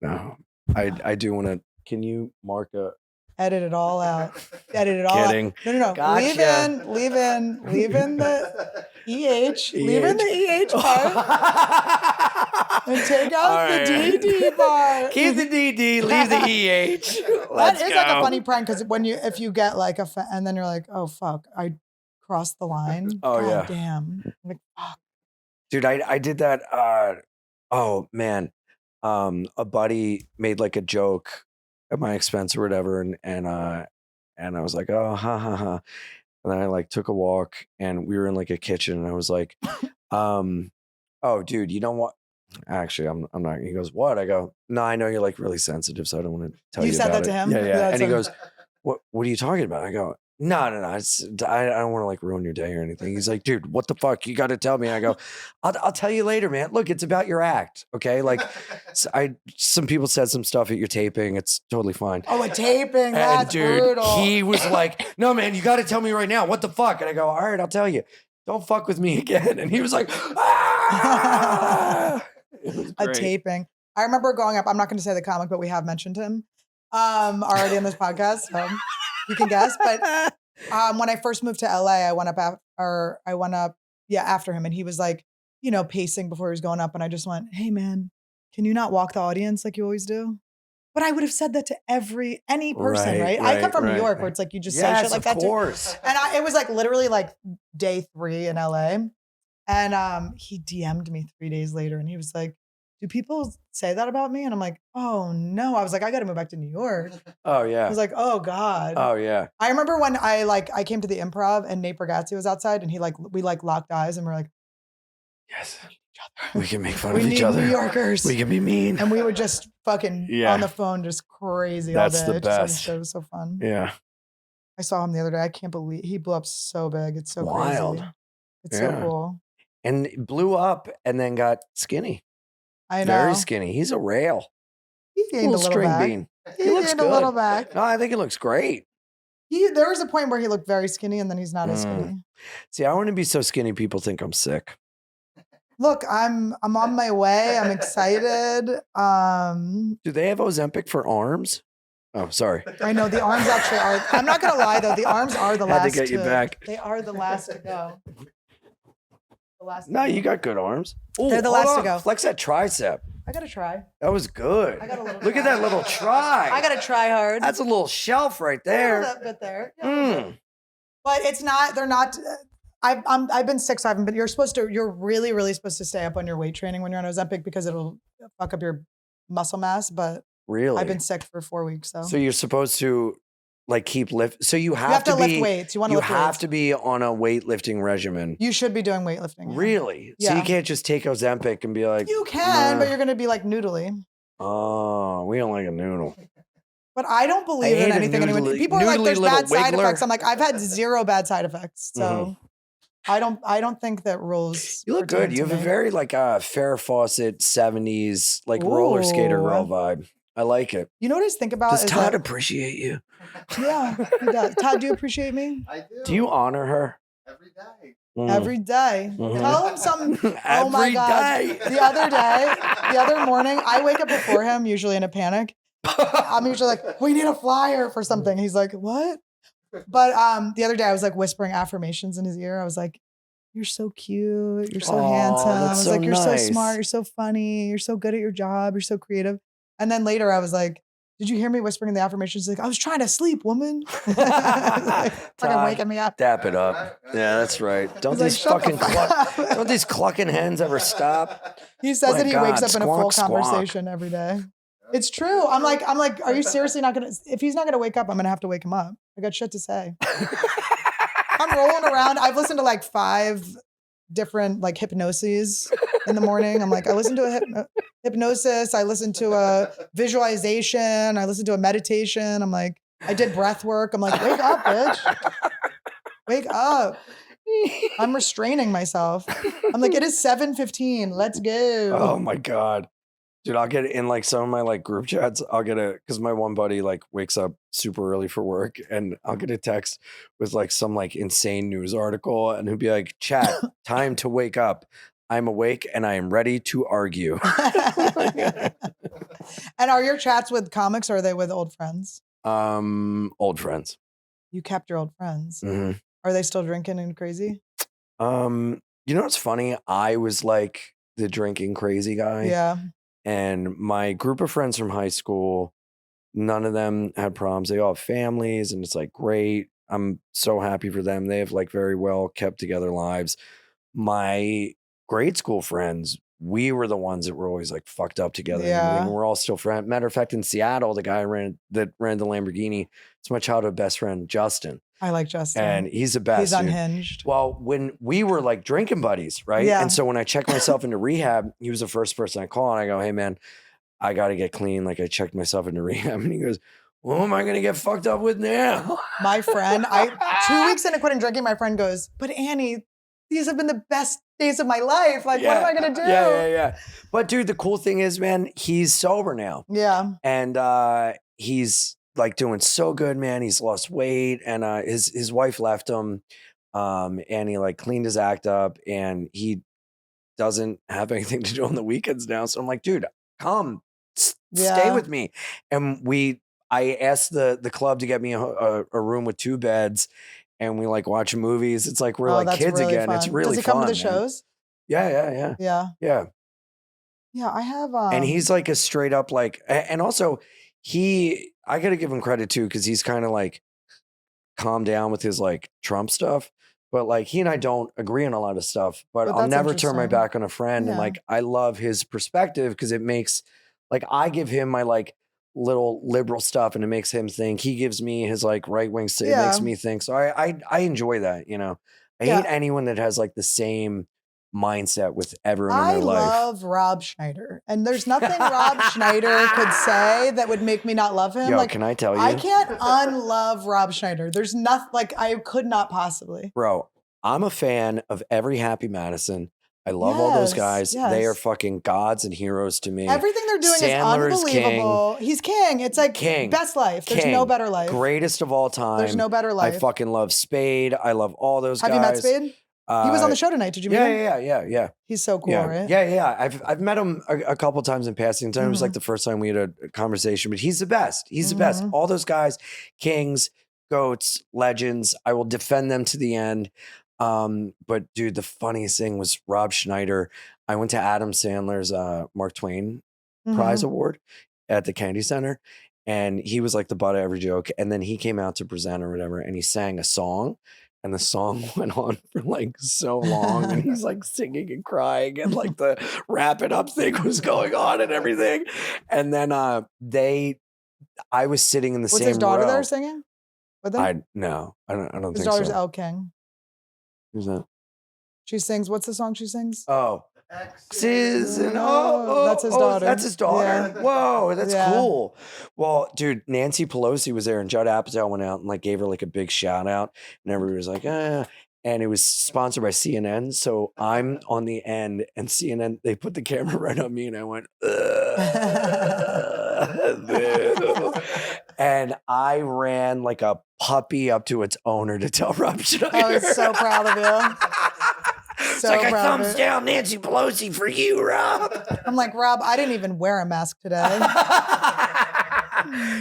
No. I do want to. Can you mark a edit it all out. Edit it all kidding? out. No. Gotcha. Leave in the EH. Leave in the EH part. And take out All the right. DD part. Keep the DD, leave the EH. That Let's is go. like a funny prank because if you get like and then you're like, oh fuck, I crossed the line. Oh, God yeah. damn. I'm like, fuck. Dude, I did that. Oh man, a buddy made like a joke at my expense or whatever. And I was like, oh, ha ha ha. And then I like took a walk and we were in like a kitchen and I was like, oh dude, you know what? Actually, I'm not. He goes, what? I go, no, I know you're like really sensitive, so I don't want to tell you You said about that to it. him? Yeah, yeah. That's And he a- goes, what are you talking about? I go, no. I don't want to like ruin your day or anything. He's like, dude, what the fuck? You got to tell me. I go, I'll tell you later, man. Look, it's about your act. Okay. Like some people said some stuff at your taping. It's totally fine. Oh, a taping. And That's dude, brutal. he was like, no, man, you got to tell me right now. What the fuck? And I go, all right, I'll tell you. Don't fuck with me again. And he was like, ah! It was A great. taping. I remember growing up, I'm not going to say the comic, but we have mentioned him already in this podcast. So you can guess. But when I first moved to LA, I went up after him, and he was like, pacing before he was going up, and I just went, "Hey man, can you not walk the audience like you always do?" But I would have said that to any person, right? I come from New York, where it's like you just say shit like that. Of course. And it was like literally like day 3 in LA, and he DM'd me 3 days later, and he was like, "Do people say that about me?" And I'm like, "Oh no." I was like, "I got to move back to New York." Oh I yeah. was like, "Oh God." Oh yeah. I remember when I came to the Improv and Nate Bargatze was outside, and we locked eyes and we're like, Yes. We can make fun "We of each need other. New Yorkers." We can be mean. And we were just fucking Yeah. on the phone, just crazy That's all day. the Just on the best. show. It was so fun. Yeah. I saw him the other day. I can't believe he blew up so big. It's so Wild. crazy. It's so Yeah. cool. And it blew up and then got skinny. I know. Very skinny. He's a rail. He gained a little string back. bean. He looks gained a little good. back. No, I think it looks great. There was a point where he looked very skinny, and then he's not as skinny. See, I want to be so skinny people think I'm sick. Look, I'm on my way. I'm excited. Do they have Ozempic for arms? Oh, sorry. I know the arms actually are. I'm not gonna lie though, the arms are the Had last to get you back. They are the last to go. The last. No, to you go. got good arms. Ooh, They're the hold last to on. go. Flex that tricep. I gotta try. That was good. I got a little Look at try. that little try. I gotta try hard. That's a little shelf right A little there. bit there. Yeah, a little bit. Mm. But it's not. They're not. I've been sick, so I haven't been. You're really, really supposed to stay up on your weight training when you're on Ozempic because it'll fuck up your muscle mass. But Really? I've been sick for 4 weeks, So you're supposed to like keep lift. So you have, to be, lift weights. You want to You lift have weights. to be on a weightlifting regimen. You should be doing weightlifting. yeah. Really? So Yeah. you can't just take Ozempic and be like, You can, but "Nah." you're going to be like noodly. Oh, we don't like a noodle. But I don't believe hate in a anything anymore. noodly- People are like, noodly there's little bad side wiggler. effects. I'm like, I've had 0 bad side effects. So I don't think that rules. You look pertain good. You to have a me. very like Farrah Fawcett 70s like roller skater Ooh. girl vibe. I like it. You know what I just think about Does is Todd that, appreciate you? yeah, he does. Todd, do you appreciate me? I do. Do you honor her? Every day. Mm. Every day. Mhm. Tell him something. Oh my Every God. day. The other morning, I wake up before him, usually in a panic. I'm usually like, we need a flyer for something. He's like, what? But the other day I was like whispering affirmations in his ear. I was like, you're so cute. You're so Aw, handsome. I that's was so like, you're so nice. smart. You're so funny. You're so good at your job. You're so creative. And then later I was like, did you hear me whispering the affirmations? He's like, I was trying to sleep, woman. Like, fucking Todd, waking me up. Dap it up. Yeah, that's right. Don't He's like, these "Shut the fucking fuck up." don't these clucking hens ever stop? He says My that he wakes God, up in a full squawk, squawk. conversation every day. It's true. I'm like, are you seriously not gonna? If he's not gonna wake up, I'm gonna have to wake him up. I got shit to say. I'm rolling around. I've listened to like 5 different like hypnoses in the morning. I'm like, I listened to a hypnosis. I listened to a visualization. I listened to a meditation. I'm like, I did breath work. I'm like, wake up, bitch. Wake up. I'm restraining myself. I'm like, it is 7:15. Let's go. Oh my God. Dude, I'll get in like some of my like group chats. I'll get because my one buddy like wakes up super early for work and I'll get a text with like some like insane news article and he'll be like, chat, time to wake up. I'm awake and I am ready to argue. And are your chats with comics or are they with old friends? Old friends. You kept your old friends. Mhm. Are they still drinking and crazy? You know what's funny? I was like the drinking crazy guy. Yeah. And my group of friends from high school, none of them had problems. They all have families, and it's like great. I'm so happy for them. They have like very well kept together lives. My grade school friends we were the ones that were always like fucked up together. And Yeah. everything. And we're all still friends. Matter of fact, in Seattle, the guy that ran the Lamborghini, it's my childhood best friend, Justin. I like Justin. And he's the best. He's dude. unhinged. Well, when we were like drinking buddies, right? Yeah. And so when I checked myself into rehab, he was the first person I call and I go, hey man, I got to get clean. Like I checked myself into rehab and he goes, what am I going to get fucked up with now? My friend, 2 weeks into quitting drinking, my friend goes, but Annie, these have been the best days of my life. Like, what am I going to do? Yeah. But dude, the cool thing is, man, he's sober now. Yeah. And he's like doing so good, man. He's lost weight and his wife left him and he like cleaned his act up and he doesn't have anything to do on the weekends now. So I'm like, dude, come stay with me. And I asked the club to get me a room with 2 beds and we like watch movies. It's like we're like kids really again. fun. It's really fun. Does he come to the man. shows? Yeah. Yeah, I have and he's like a straight up like, and also I gotta give him credit too, because he's kind of like calmed down with his like Trump stuff. But like he and I don't agree on a lot of stuff, but I'll never turn my back on a friend. And like I love his perspective because it makes like I give him my like little liberal stuff and it makes him think. He gives me his like right wing stuff. It makes me think. So I enjoy that, you know. I hate anyone that has like the same mindset with everyone in their life. I love Rob Schneider. And there's nothing Rob Schneider could say that would make me not love him. Yo, like, can I tell you? I can't unlove Rob Schneider. There's nothing, like, I could not possibly. Bro, I'm a fan of every Happy Madison. I love all those guys. They are fucking gods and heroes to me. Everything they're doing Sandler is unbelievable. He's king. It's like best life. There's no better life. Greatest of all time. There's no better life. I fucking love Spade. I love all those guys. Have you met Spade? He was on the show tonight. Did you meet him? Yeah. He's so cool, right? Yeah. I've met him a couple times in passing. It was like the first time we had a conversation, but he's the best. He's the best. All those guys, kings, goats, legends. I will defend them to the end. But dude, the funniest thing was Rob Schneider. I went to Adam Sandler's Mark Twain Prize Award at the Kennedy Center. And he was like the butt of every joke. And then he came out to present or whatever, and he sang a song. And the song went on for like so long, and he's like singing and crying, and like the wrap it up thing was going on and everything. And then I was sitting in the same row. Was his daughter there singing with him? I don't think so. His daughter's Elle King. Who's that? She sings. What's the song she sings? Oh, X's and that's his daughter. That's his daughter. Yeah. Whoa, that's cool. Well, dude, Nancy Pelosi was there, and Judd Apatow went out and like gave her like a big shout out, and everybody was like, and it was sponsored by CNN. So I'm on the end, and CNN, they put the camera right on me, and I went, and I ran like a puppy up to its owner to tell Rob Schneider. I was so proud of you. It's like, I thumbs down Nancy Pelosi for you, Rob. I'm like, Rob, I didn't even wear a mask today.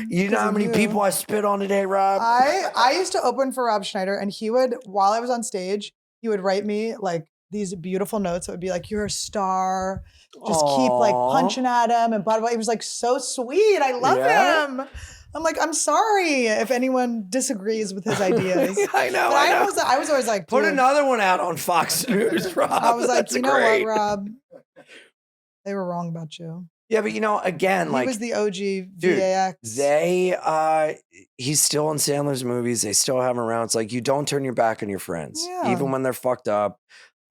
You know how many people I spit on today, Rob? I used to open for Rob Schneider, and he would, while I was on stage, he would write me like these beautiful notes. It would be like, you're a star. Just keep like punching at him and blah, blah. He was like so sweet. I love him. I'm like, I'm sorry if anyone disagrees with his ideas. I know. I was always like, put another one out on Fox News, Rob. I was like, That's you know what, Rob? They were wrong about you. Yeah, but you know, again, he like was the OG dude, VAX. He's still in Sandler's movies. They still have him around. It's like you don't turn your back on your friends, even when they're fucked up.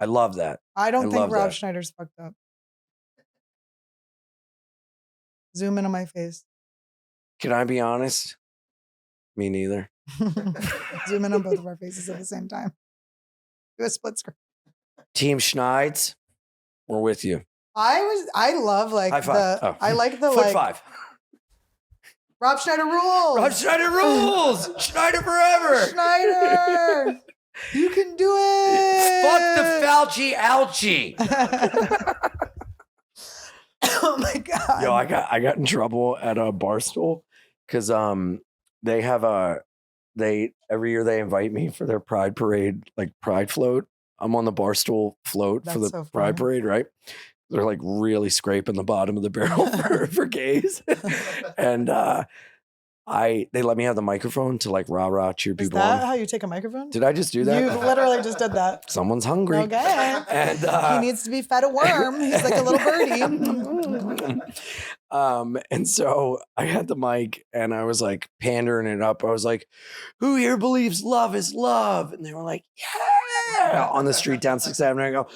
I love that. I don't think Rob Schneider's fucked up. Zoom in on my face. Can I be honest? Me neither. Zoom in on both of our faces at the same time. Do a split screen. Team Schneids, we're with you. I love like I like the Foot like five. Rob Schneider rules. Rob Schneider rules. Schneider forever. Schneider. You can do it. Fuck the Fauci ouchie. Oh my God. Yo, I got in trouble at a Barstool because they have every year they invite me for their Pride Parade, like Pride float. I'm on the Barstool float for the Pride Parade, right? They're like really scraping the bottom of the barrel for gays. And they let me have the microphone to like rah cheer Is people that on. how you take a microphone? Did I just do that? You literally just did that. Someone's hungry. Okay. And he needs to be fed a worm. He's like a little birdie. And so I had the mic and I was like pandering it up. I was like, who here believes love is love? And they were like, yeah, on the street down 6th Avenue. I go,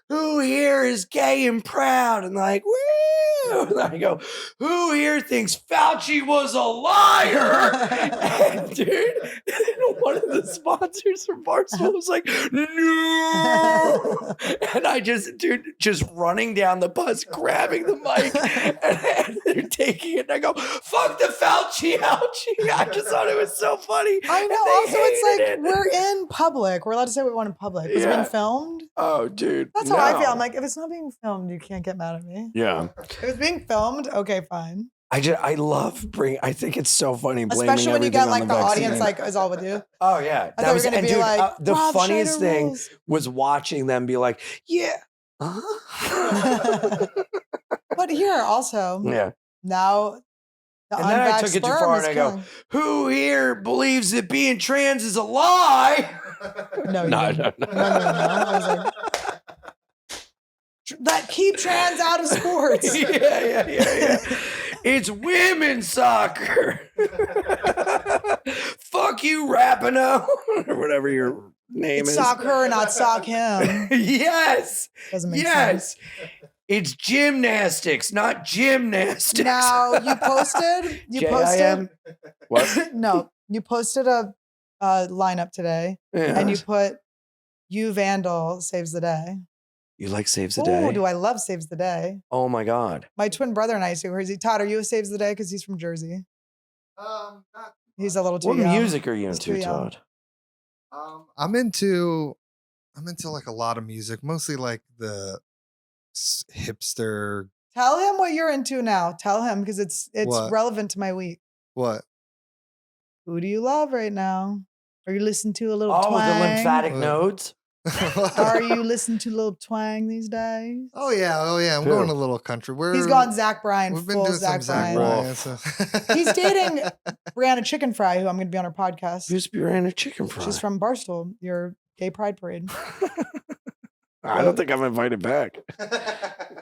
who here is gay and proud? And they're like, woo. And I go, who here thinks Fauci was a liar? And dude, one of the sponsors from Barstool was like, no. And I just running down the bus, grabbing the mic, and they're taking it. And I go, fuck the Fauci ouchie. I just thought it was so funny. I know. Also, it's like we're in public. We're allowed to say what we want in public. Is it being filmed? Oh, dude. That's how I feel. I'm like, if it's not being filmed, you can't get mad at me. Yeah. If it's being filmed, okay, fine. I love I think it's so funny blaming Especially when you get like the vaccine. audience like is all with you. Oh yeah. I thought we were gonna be like, the Rob funniest Schneider thing rules. was watching them be like, yeah. But here also, Yeah. now the And then I unvaxxed took it too sperm far is and I go, killing. who here believes that being trans is a lie? No, you No, didn't. no. No. I was like, that keep trans out of sports. Yeah. It's women's soccer. Fuck you, Rapinoe, or whatever your name It's is. sock her, not sock him. Yes. Doesn't make sense. It's gymnastics, not gymnastics. Now you posted. JIM? What? No, you posted a lineup today, Yeah. and you put "You Vandal saves the day." You like Saves the Oh, Day? do I love saves the day? Oh my God. My twin brother and I used to. Where's he? Todd, are you a saves the day? Because he's from Jersey. Not He's a little too What young. music are you He's too into, young. Todd? I'm into like a lot of music, mostly like the hipster. Tell him what you're into now. Tell him because it's What? relevant to my week. What? Who do you love right now? Are you listening to a little Oh, twang? the lymphatic What? nodes? Are you listening to a little twang these days? Oh yeah. I'm Who? going a little country. He's gone Zach Bryan, We've been full doing Zach some Zach Bryan. Bryan. So. He's dating Brianna Chicken Fry, who I'm going to be on her podcast. Who's Brianna Chicken Fry? She's from Barstool, your gay pride parade. I don't think I'm invited back.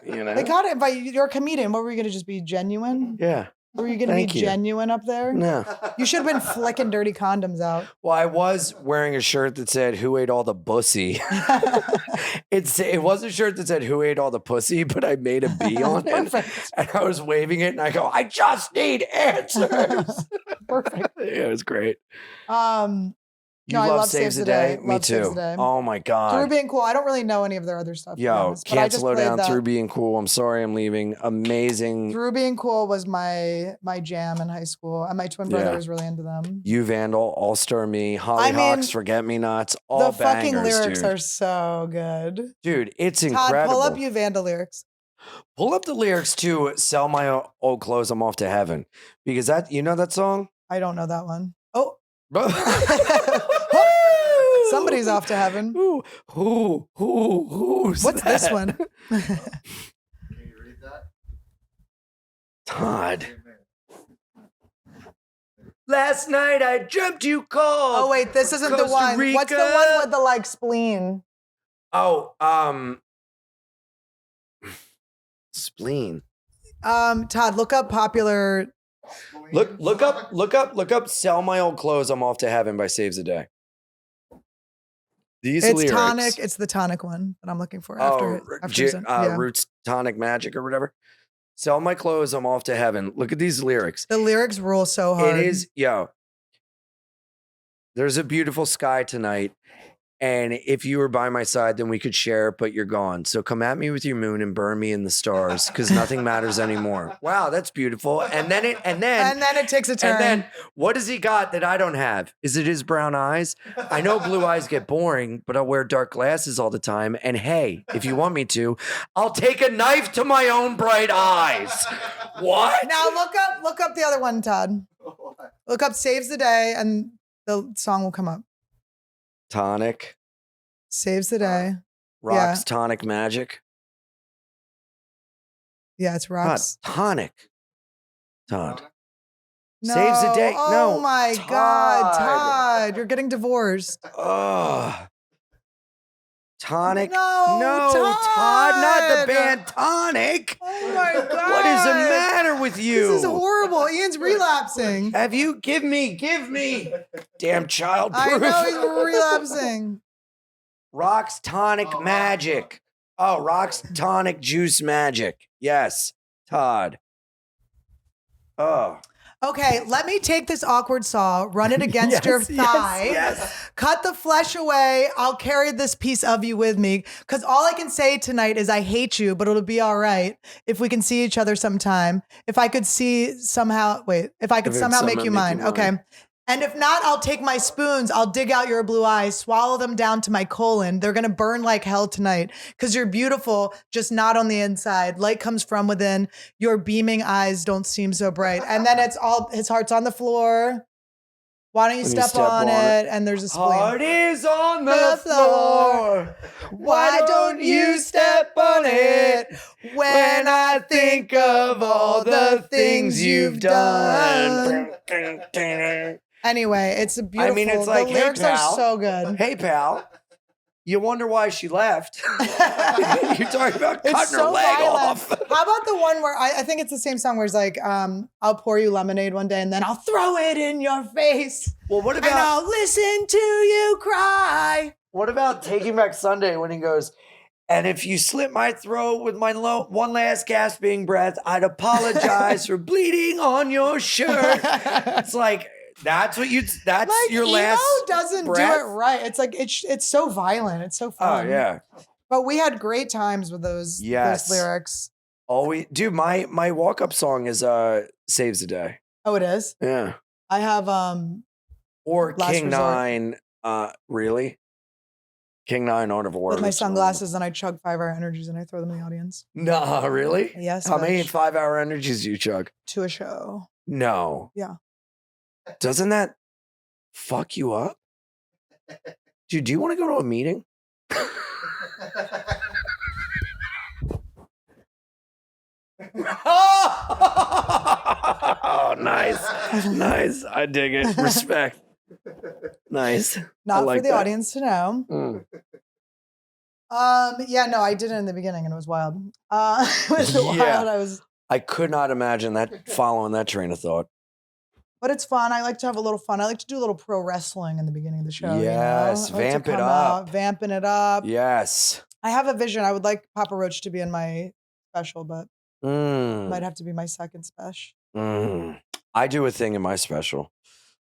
You know? They got to invite you. You're a comedian. What were you going to just be genuine? Yeah. Were you going to be Thank you. genuine up there? No. You should have been flicking dirty condoms out. Well, I was wearing a shirt that said "Who ate all the bussy." It was a shirt that said "Who ate all the pussy," but I made a B on it, Perfect. and I was waving it, and I go, "I just need answers." Perfect. Yeah, it was great. No, I love Saves the Day. Me Love Saves too. the Day. Oh my Through God. being cool. I don't really know any of their other stuff. to be Yo, honest, but I can't just slow played down that. through being cool. I'm sorry I'm leaving. Amazing. Through Being Cool was my jam in high school, and my twin brother Yeah. was really into them. You Vandal, All Star Me, I mean, Hollyhocks, Forget Me Nots, all The fucking bangers, lyrics dude. are so good. Dude, it's Todd, incredible. pull up You Vandal lyrics. Pull up the lyrics to "Sell My Old Clothes, I'm Off to Heaven," because you know that song. I don't know that one. Oh, somebody's off to heaven. Who's What's this that? one? Can you read that? Todd. Last night I dreamt you called. Oh wait, this isn't the Costa one. What's the one Rica. with the like spleen? Oh, spleen. Todd, look up popular. Look up "Sell My Old Clothes, I'm Off to Heaven" by Saves the Day. These It's lyrics. tonic. It's the tonic one that I'm looking for after. Yeah. Roots Tonic Magic or whatever. "Sell my clothes, I'm off to heaven." Look at these lyrics. The lyrics rule so hard. It is, there's a beautiful sky tonight. And if you were by my side, then we could share it, but you're gone. So come at me with your moon and burn me in the stars, because nothing matters anymore. Wow, that's beautiful. And then it takes a turn. and then what does he got that I don't have? Is it his brown eyes? I know blue eyes get boring, but I'll wear dark glasses all the time. And hey, if you want me to, I'll take a knife to my own bright eyes. What? Now look up the other one, Todd. Look up Saves the Day and the song will come up. Tonic. Saves the Day. Rocks Tonic Magic. Yeah, it's God, rocks. tonic. Todd. Saves the day. Oh No. my God, Todd, you're getting divorced. Ugh. Tonic. No, Todd, not the Todd. band Tonic. Oh my God. What is the matter with you? This is horrible. Ian's relapsing. Have you give me. Damn child proof. I know he's relapsing. Rocks Tonic Magic. Oh, Rocks Tonic Juice Magic. Yes, Todd. Oh. Okay, let me take this awkward saw, run it against your thigh, yes. cut the flesh away. I'll carry this piece of you with me because all I can say tonight is I hate you, but it'll be all right if we can see each other sometime. If I could somehow make you mine. Okay. And if not, I'll take my spoons. I'll dig out your blue eyes, swallow them down to my colon. They're going to burn like hell tonight because you're beautiful, just not on the inside. Light comes from within. Your beaming eyes don't seem so bright. And then his heart's on the floor. Why don't you step on it? And there's a spleen. Heart is on the floor. Why don't you step on it? When I think of all the things you've done. Anyway, it's a beautiful. I mean, it's like, the hey, lyrics pal. are so good. Hey, pal. You wonder why she left. You're talking about cutting her leg off. How about the one where I think it's the same song where it's like, I'll pour you lemonade one day and then I'll throw it in your face. Well, what about? And I'll listen to you cry. What about Taking Back Sunday when he goes, and if you slit my throat with my one last gasping breath, I'd apologize for bleeding on your shirt. It's like, that's what that's like, your last doesn't breath? do it right. It's like, it's so violent. It's so fun. Oh, yeah. But we had great times with those lyrics. Always, dude, my walk-up song is Saves the Day. Oh, it is? Yeah. I have or Last King Resort. 9, really? King 9 Art of War. With my sunglasses and I chug 5-hour energies and I throw them in the audience. Nah, really? Yes. How many 5-hour energies do you chug? To a show. No. Yeah. Doesn't that fuck you up? Dude, do you want to go to a meeting? Oh, nice. I dig it. Respect. Nice. Not like for the that. audience to know. Yeah, no, I did it in the beginning and it was wild. It was wild. I could not imagine that following that train of thought. But it's fun. I like to have a little fun. I like to do a little pro wrestling in the beginning of the show. Yes, you know? vamp it up. Vamping it up. Yes. I have a vision. I would like Papa Roach to be in my special, but it might have to be my second special. I do a thing in my special.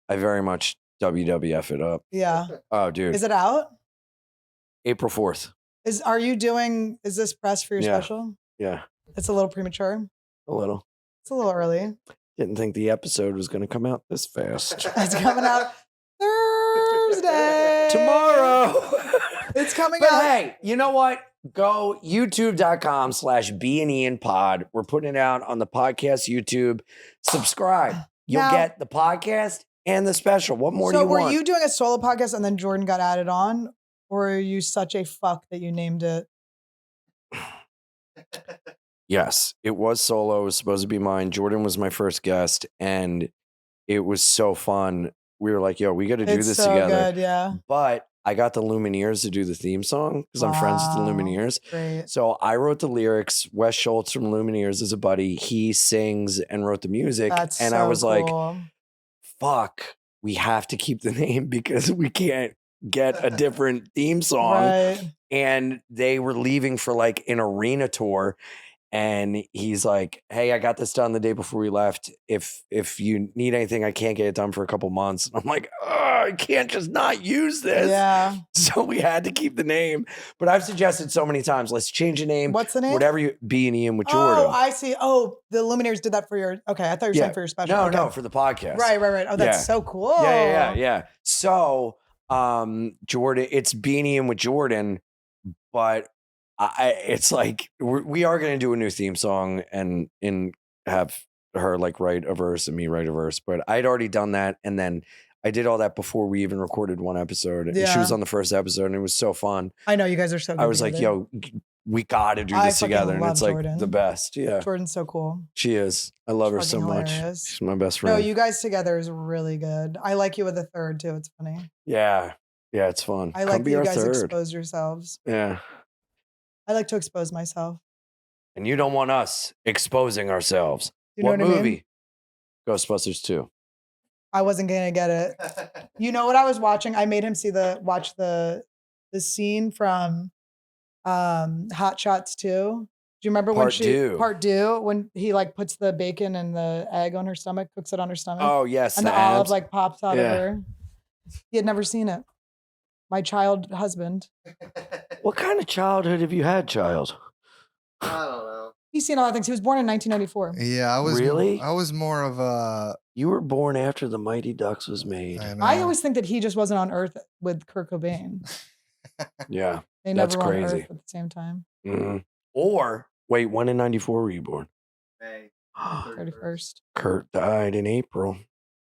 I very much WWF it up. Yeah. Oh, dude. Is it out? April 4th. Is this press for your special? Yeah. It's a little premature. A little. It's a little early. Didn't think the episode was going to come out this fast. It's coming out Thursday. Tomorrow. It's coming But out. hey, you know what? Go youtube.com/BeAnIanPod. We're putting it out on the podcast YouTube. Subscribe. You'll get the podcast and the special. What more do you want? So were you doing a solo podcast and then Jordan got added on? Or are you such a fuck that you named it? Yes, it was solo. It was supposed to be mine. Jordan was my first guest, and it was so fun. We were like, yo, we got to do this together. Good, yeah. But I got the Lumineers to do the theme song because I'm friends with the Lumineers. Great. So I wrote the lyrics. Wes Schultz from Lumineers is a buddy. He sings and wrote the music. That's and so I was cool. like, fuck, we have to keep the name because we can't get a different theme song. Right. And they were leaving for like an arena tour. And he's like, hey, I got this done the day before we left. If you need anything, I can't get it done for a couple months. And I'm like, oh, I can't just not use this. Yeah. So we had to keep the name. But I've suggested so many times, let's change the name. What's the name? Whatever you, B and Ian with Jordan. Oh, I see. Oh, the Lumineers did that for your, okay. I thought you were saying for your special. No, okay. no, for the podcast. Right. Oh, that's so cool. Yeah. So Jordan, it's B and Ian with Jordan, but it's like we are going to do a new theme song and have her like write a verse and me write a verse. But I'd already done that, and then I did all that before we even recorded one episode. And she was on the first episode, and it was so fun. I know you guys are so good. I was like, yo, we got to do I this fucking together. And love it's like Jordan. the best. Yeah. Jordan's so cool. She is. I love her She's so fucking much. hilarious. She's my best No, friend. you guys together is really good. I like you with a third too. It's funny. Yeah. Yeah, it's fun. I Come like that be you our guys third. expose yourselves. Yeah. I like to expose myself. And you don't want us exposing ourselves. You know what what I movie? mean? Ghostbusters 2. I wasn't gonna get it. You know what I was watching? I made him watch the scene from Hot Shots 2. Do you remember when part 2 when he like puts the bacon and the egg on her stomach, cooks it on her stomach? Oh, yes. And the olive abs. like pops out of her. He had never seen it. My child husband. What kind of childhood have you had, child? I don't know. He's seen a lot of things. He was born in 1994. Yeah, I was Really? I was more of a. You were born after the Mighty Ducks was made. I always think that he just wasn't on Earth with Kurt Cobain. Yeah. They That's never were on crazy. Earth at the same time. Mhm. Or, wait, when in 94 were you born? May 31st. Kurt died in April.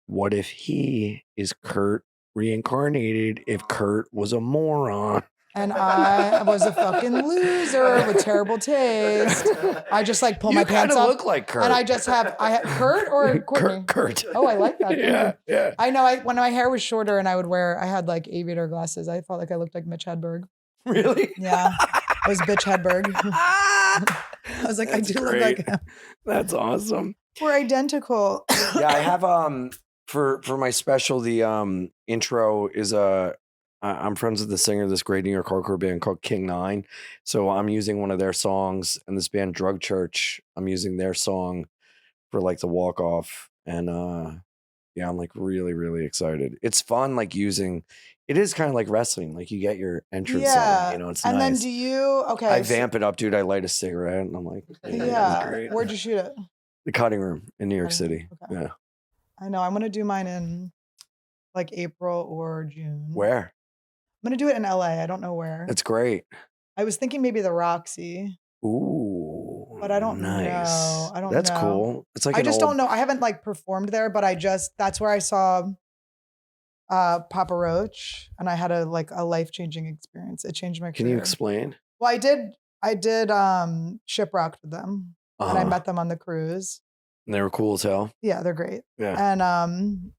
What if he is Kurt reincarnated if Kurt was a moron? And I was a fucking loser with terrible taste. I just like pull my pants You up. look like Kurt. And I had Kurt or Courtney? Kurt. Oh, I like that. Thank Yeah, you. yeah. I know. When my hair was shorter and I had like aviator glasses. I felt like I looked like Mitch Hedberg. Really? Yeah. I was bitch Hedberg. I was like, That's I do great. look like him. That's awesome. We're identical. Yeah, I have for my special, the intro is I'm friends with the singer of this great New York hardcore band called King Nine. So I'm using one of their songs, and this band Drug Church, I'm using their song for like the walk off. And yeah, I'm like really, really excited. It's fun, like it is kind of like wrestling. Like you get your entrance song, you know, it's and nice. then do you I vamp it up, dude. I light a cigarette and I'm like, yeah, that's great. Where'd you shoot it? The Cutting Room in New York Cutting City. Room, okay. Yeah. I know. I'm gonna do mine in like April or June. Where? I'm gonna do it in LA. I don't know where. That's great. I was thinking maybe the Roxy. Ooh. But I don't know. I don't That's know. cool. It's like I just don't know. I haven't like performed there, but that's where I saw Papa Roach, and I had a life-changing experience. It changed my career. Can you explain? Well, I did Shipwrecked with them. And I met them on the cruise. And they were cool as hell. Yeah, they're great. Yeah. And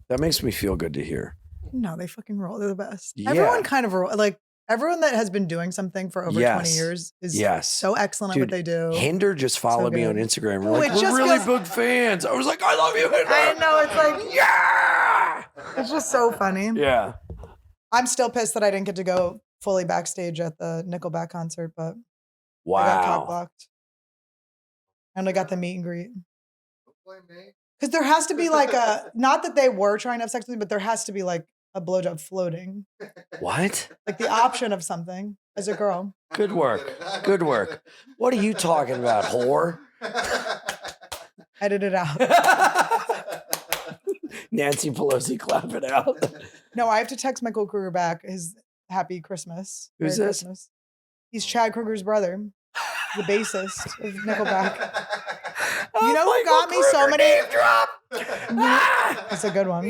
that makes me feel good to hear. no, they fucking roll. They're the best. Yeah. Everyone kind of like everyone that has been doing something for over 20 years is so excellent at what they do. Hinder just followed me on Instagram. We're like, it we're just really feels- big fans. I was like, I love you, Hinder. I know, it's like, yeah. It's just so funny. Yeah. I'm still pissed that I didn't get to go fully backstage at the Nickelback concert, but Wow. I got cock blocked. And I got the meet and greet. Because there has to be like not that they were trying to have sex with me, but there has to be like a blowjob floating. What? Like the option of something as a girl. Good work. Good work. What are you talking about, whore? Edit it out. Nancy Pelosi, clap it out. No, I have to text Michael Kruger back his happy Christmas. Who's Merry this? Christmas. He's Chad Kruger's brother, the bassist of Nickelback. You know who got me so many? That's a good one.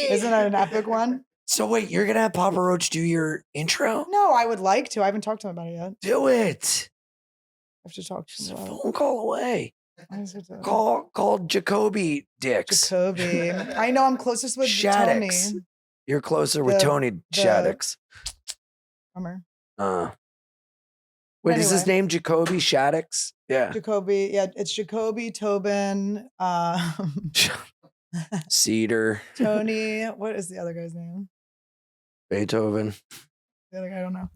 Isn't that an epic one? So wait, you're gonna have Papa Roach do your intro? No, I would like to. I haven't talked to him about it yet. Do it. I have to talk to Just him a about it. phone call away. What is it? Call Jacoby Dix. Jacoby. I know I'm closest with Shaddix. Tony. You're closer with The- Tony Shaddix. Drummer. Wait, is his Anyway. name Jacoby Shaddix? Yeah. Jacoby. Yeah, it's Jacoby, Tobin, Cedar, Tony. What is the other guy's name? Beethoven. The other guy, I don't know.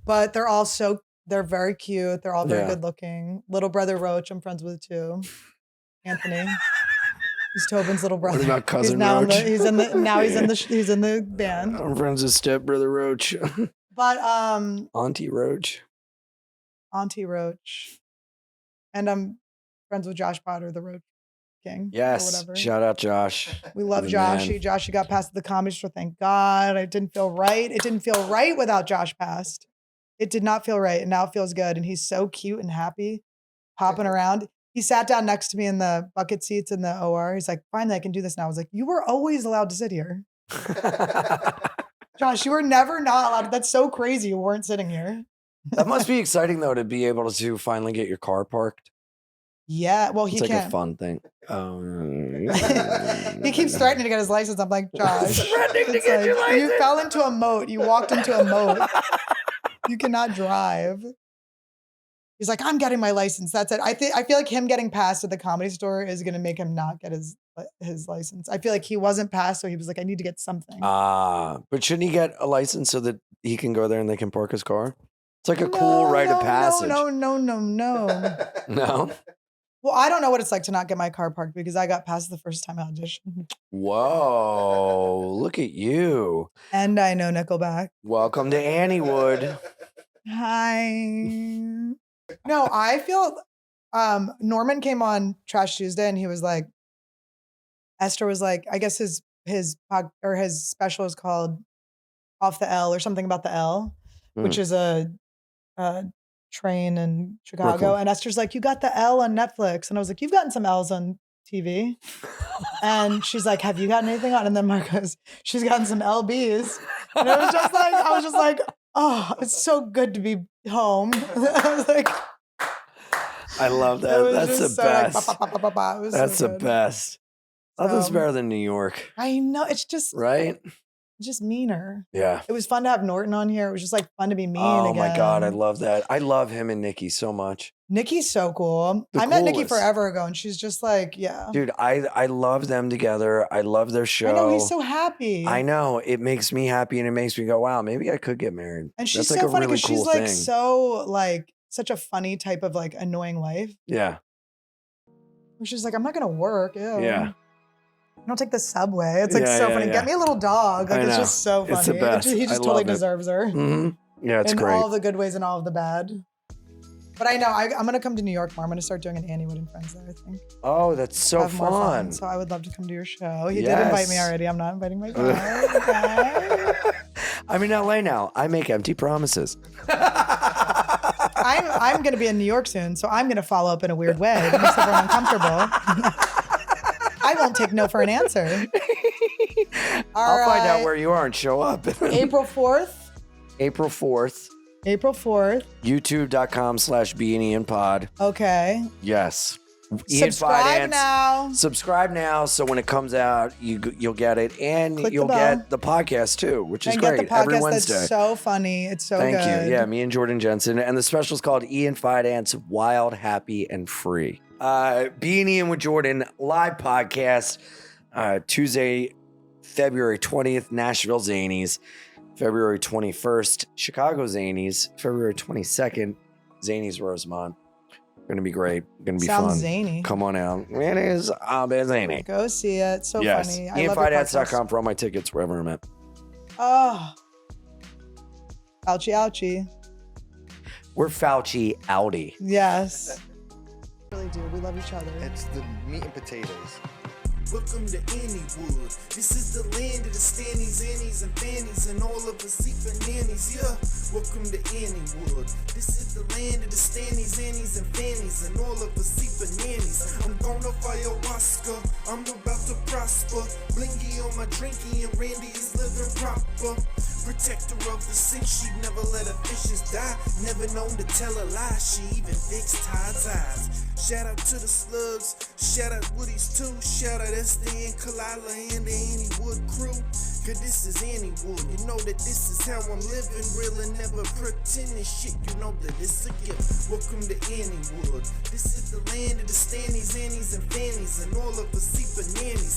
But they're very cute. They're all very good looking. Little brother Roach, I'm friends with too. Anthony. He's Tobin's little brother. What about cousin he's now Roach? he's in the band. I'm friends with Step Brother Roach. But Auntie Roach. Auntie Roach. And I'm friends with Josh Potter, the Roach King. Or Yes. whatever. Shout out Josh. We love The Joshy. man. Joshy got past the comedy store. Thank God. It didn't feel right. It didn't feel right without Josh past. It did not feel right. And now it feels good. And he's so cute and happy, popping around. He sat down next to me in the bucket seats in the OR. He's like, finally, I can do this now. I was like, you were always allowed to sit here. Josh, you were never not allowed. That's so crazy. You weren't sitting here. That must be exciting though to be able to finally get your car parked. Yeah, well, he It's like can't. a fun thing. He keeps threatening to get his license. I'm like, Josh, Threatening to it's get your like, you license. fell into a moat. You walked into a moat. You cannot drive. He's like, I'm getting my license. That's it. I feel like him getting passed at the Comedy Store is gonna make him not get his license. I feel like he wasn't passed, so he was like, I need to get something. But shouldn't he get a license so that he can go there and they can park his car? It's like a cool rite of passage. No. No? Well, I don't know what it's like to not get my car parked because I got passed the first time I auditioned. Whoa, look at you. And I know Nickelback. Welcome to Anniewood. Hi. No, I feel Norman came on Trash Tuesday and he was like, Esther was like, I guess his special is called Off the L or something about the L, which is a train in Chicago. Brooklyn. And Esther's like, you got the L on Netflix. And I was like, you've gotten some L's on TV. And she's like, have you gotten anything on? And then Mark goes, she's gotten some LBs. And I was just like, oh, it's so good to be home. I was like, I love that. That's the best. Like, That's the best. Nothing's better than New York. I know. It's just right. Just meaner. Yeah. It was fun to have Norton on here. It was just like fun to be mean Oh again. my God, I love that. I love him and Nikki so much. Nikki's so cool. I met Nikki forever ago and she's just like, yeah. Dude, I love them together. I love their show. I know, he's so happy. I know. It makes me happy and it makes me go, wow, maybe I could get married. And she's That's so like funny a really because cool she's like thing. so like such a funny type of like annoying wife. Yeah. She's like, I'm not gonna work. Ew. Yeah. I don't take the subway. It's like so funny. Get me a little dog. Like it's just so funny. It's the best. He just totally deserves her. Mm-hmm. Yeah, it's great. In all the good ways and all of the bad. But I know I'm gonna come to New York more. I'm gonna start doing an Anniewood and Friends there, I think. Oh, that's so fun. So I would love to come to your show. He did invite me already. I'm not inviting myself. Okay. I'm in LA now. I make empty promises. I'm gonna be in New York soon, so I'm gonna follow up in a weird way that makes everyone uncomfortable. I won't take no for an answer. I'll find out where you are and show up. April 4th. April 4th. April 4th. YouTube.com/BeAnIanPod. Okay. Yes. Subscribe now. Subscribe now, so when it comes out, you'll get it, and Click you'll get the podcast too, which is great. Get the podcast. Every Wednesday. That's so funny. It's so good. Thank you. Yeah, me and Jordan Jensen, and the special is called Ian Fidance, Wild, Happy, and Free. Being Ian with Jordan live podcast Tuesday, February 20th, Nashville Zanies. February 21st, Chicago Zanies. February 22nd, Zanies Rosemont. Gonna be great. Gonna be fun. Sounds zany. Come on out. It is zany. Go see it. So funny. IanFidance.com for all my tickets wherever I'm at. Oh. Ouchie, ouchie. We're Fauci Audi. Yes. We really do. We love each other. It's the meat and potatoes. Welcome to Anniewood. This is the land of the Stannies, Annies, and Fannies, and all of the Seefa nannies, yeah. Welcome to Anniewood. This is the land of the Stannies, Annies, and Fannies, and all of the Seefa nannies. I'm gonna ayahuasca. I'm about to prosper. Blingy on my drinky, and Randy is living proper. Protector of the sick, she never let her fishes die. Never known to tell a lie, she even fixed Todd's eyes. Shout out to the slugs, shout out Woody's too. Shout out Esther and Kalila and the Anniewood crew. Cause this is Anniewood, you know that this is how I'm living. Real and never pretending shit, you know that it's a gift. Welcome to Anniewood. This is the land of the Stannies, Annies, and Fannies, and all of the Seefa nannies.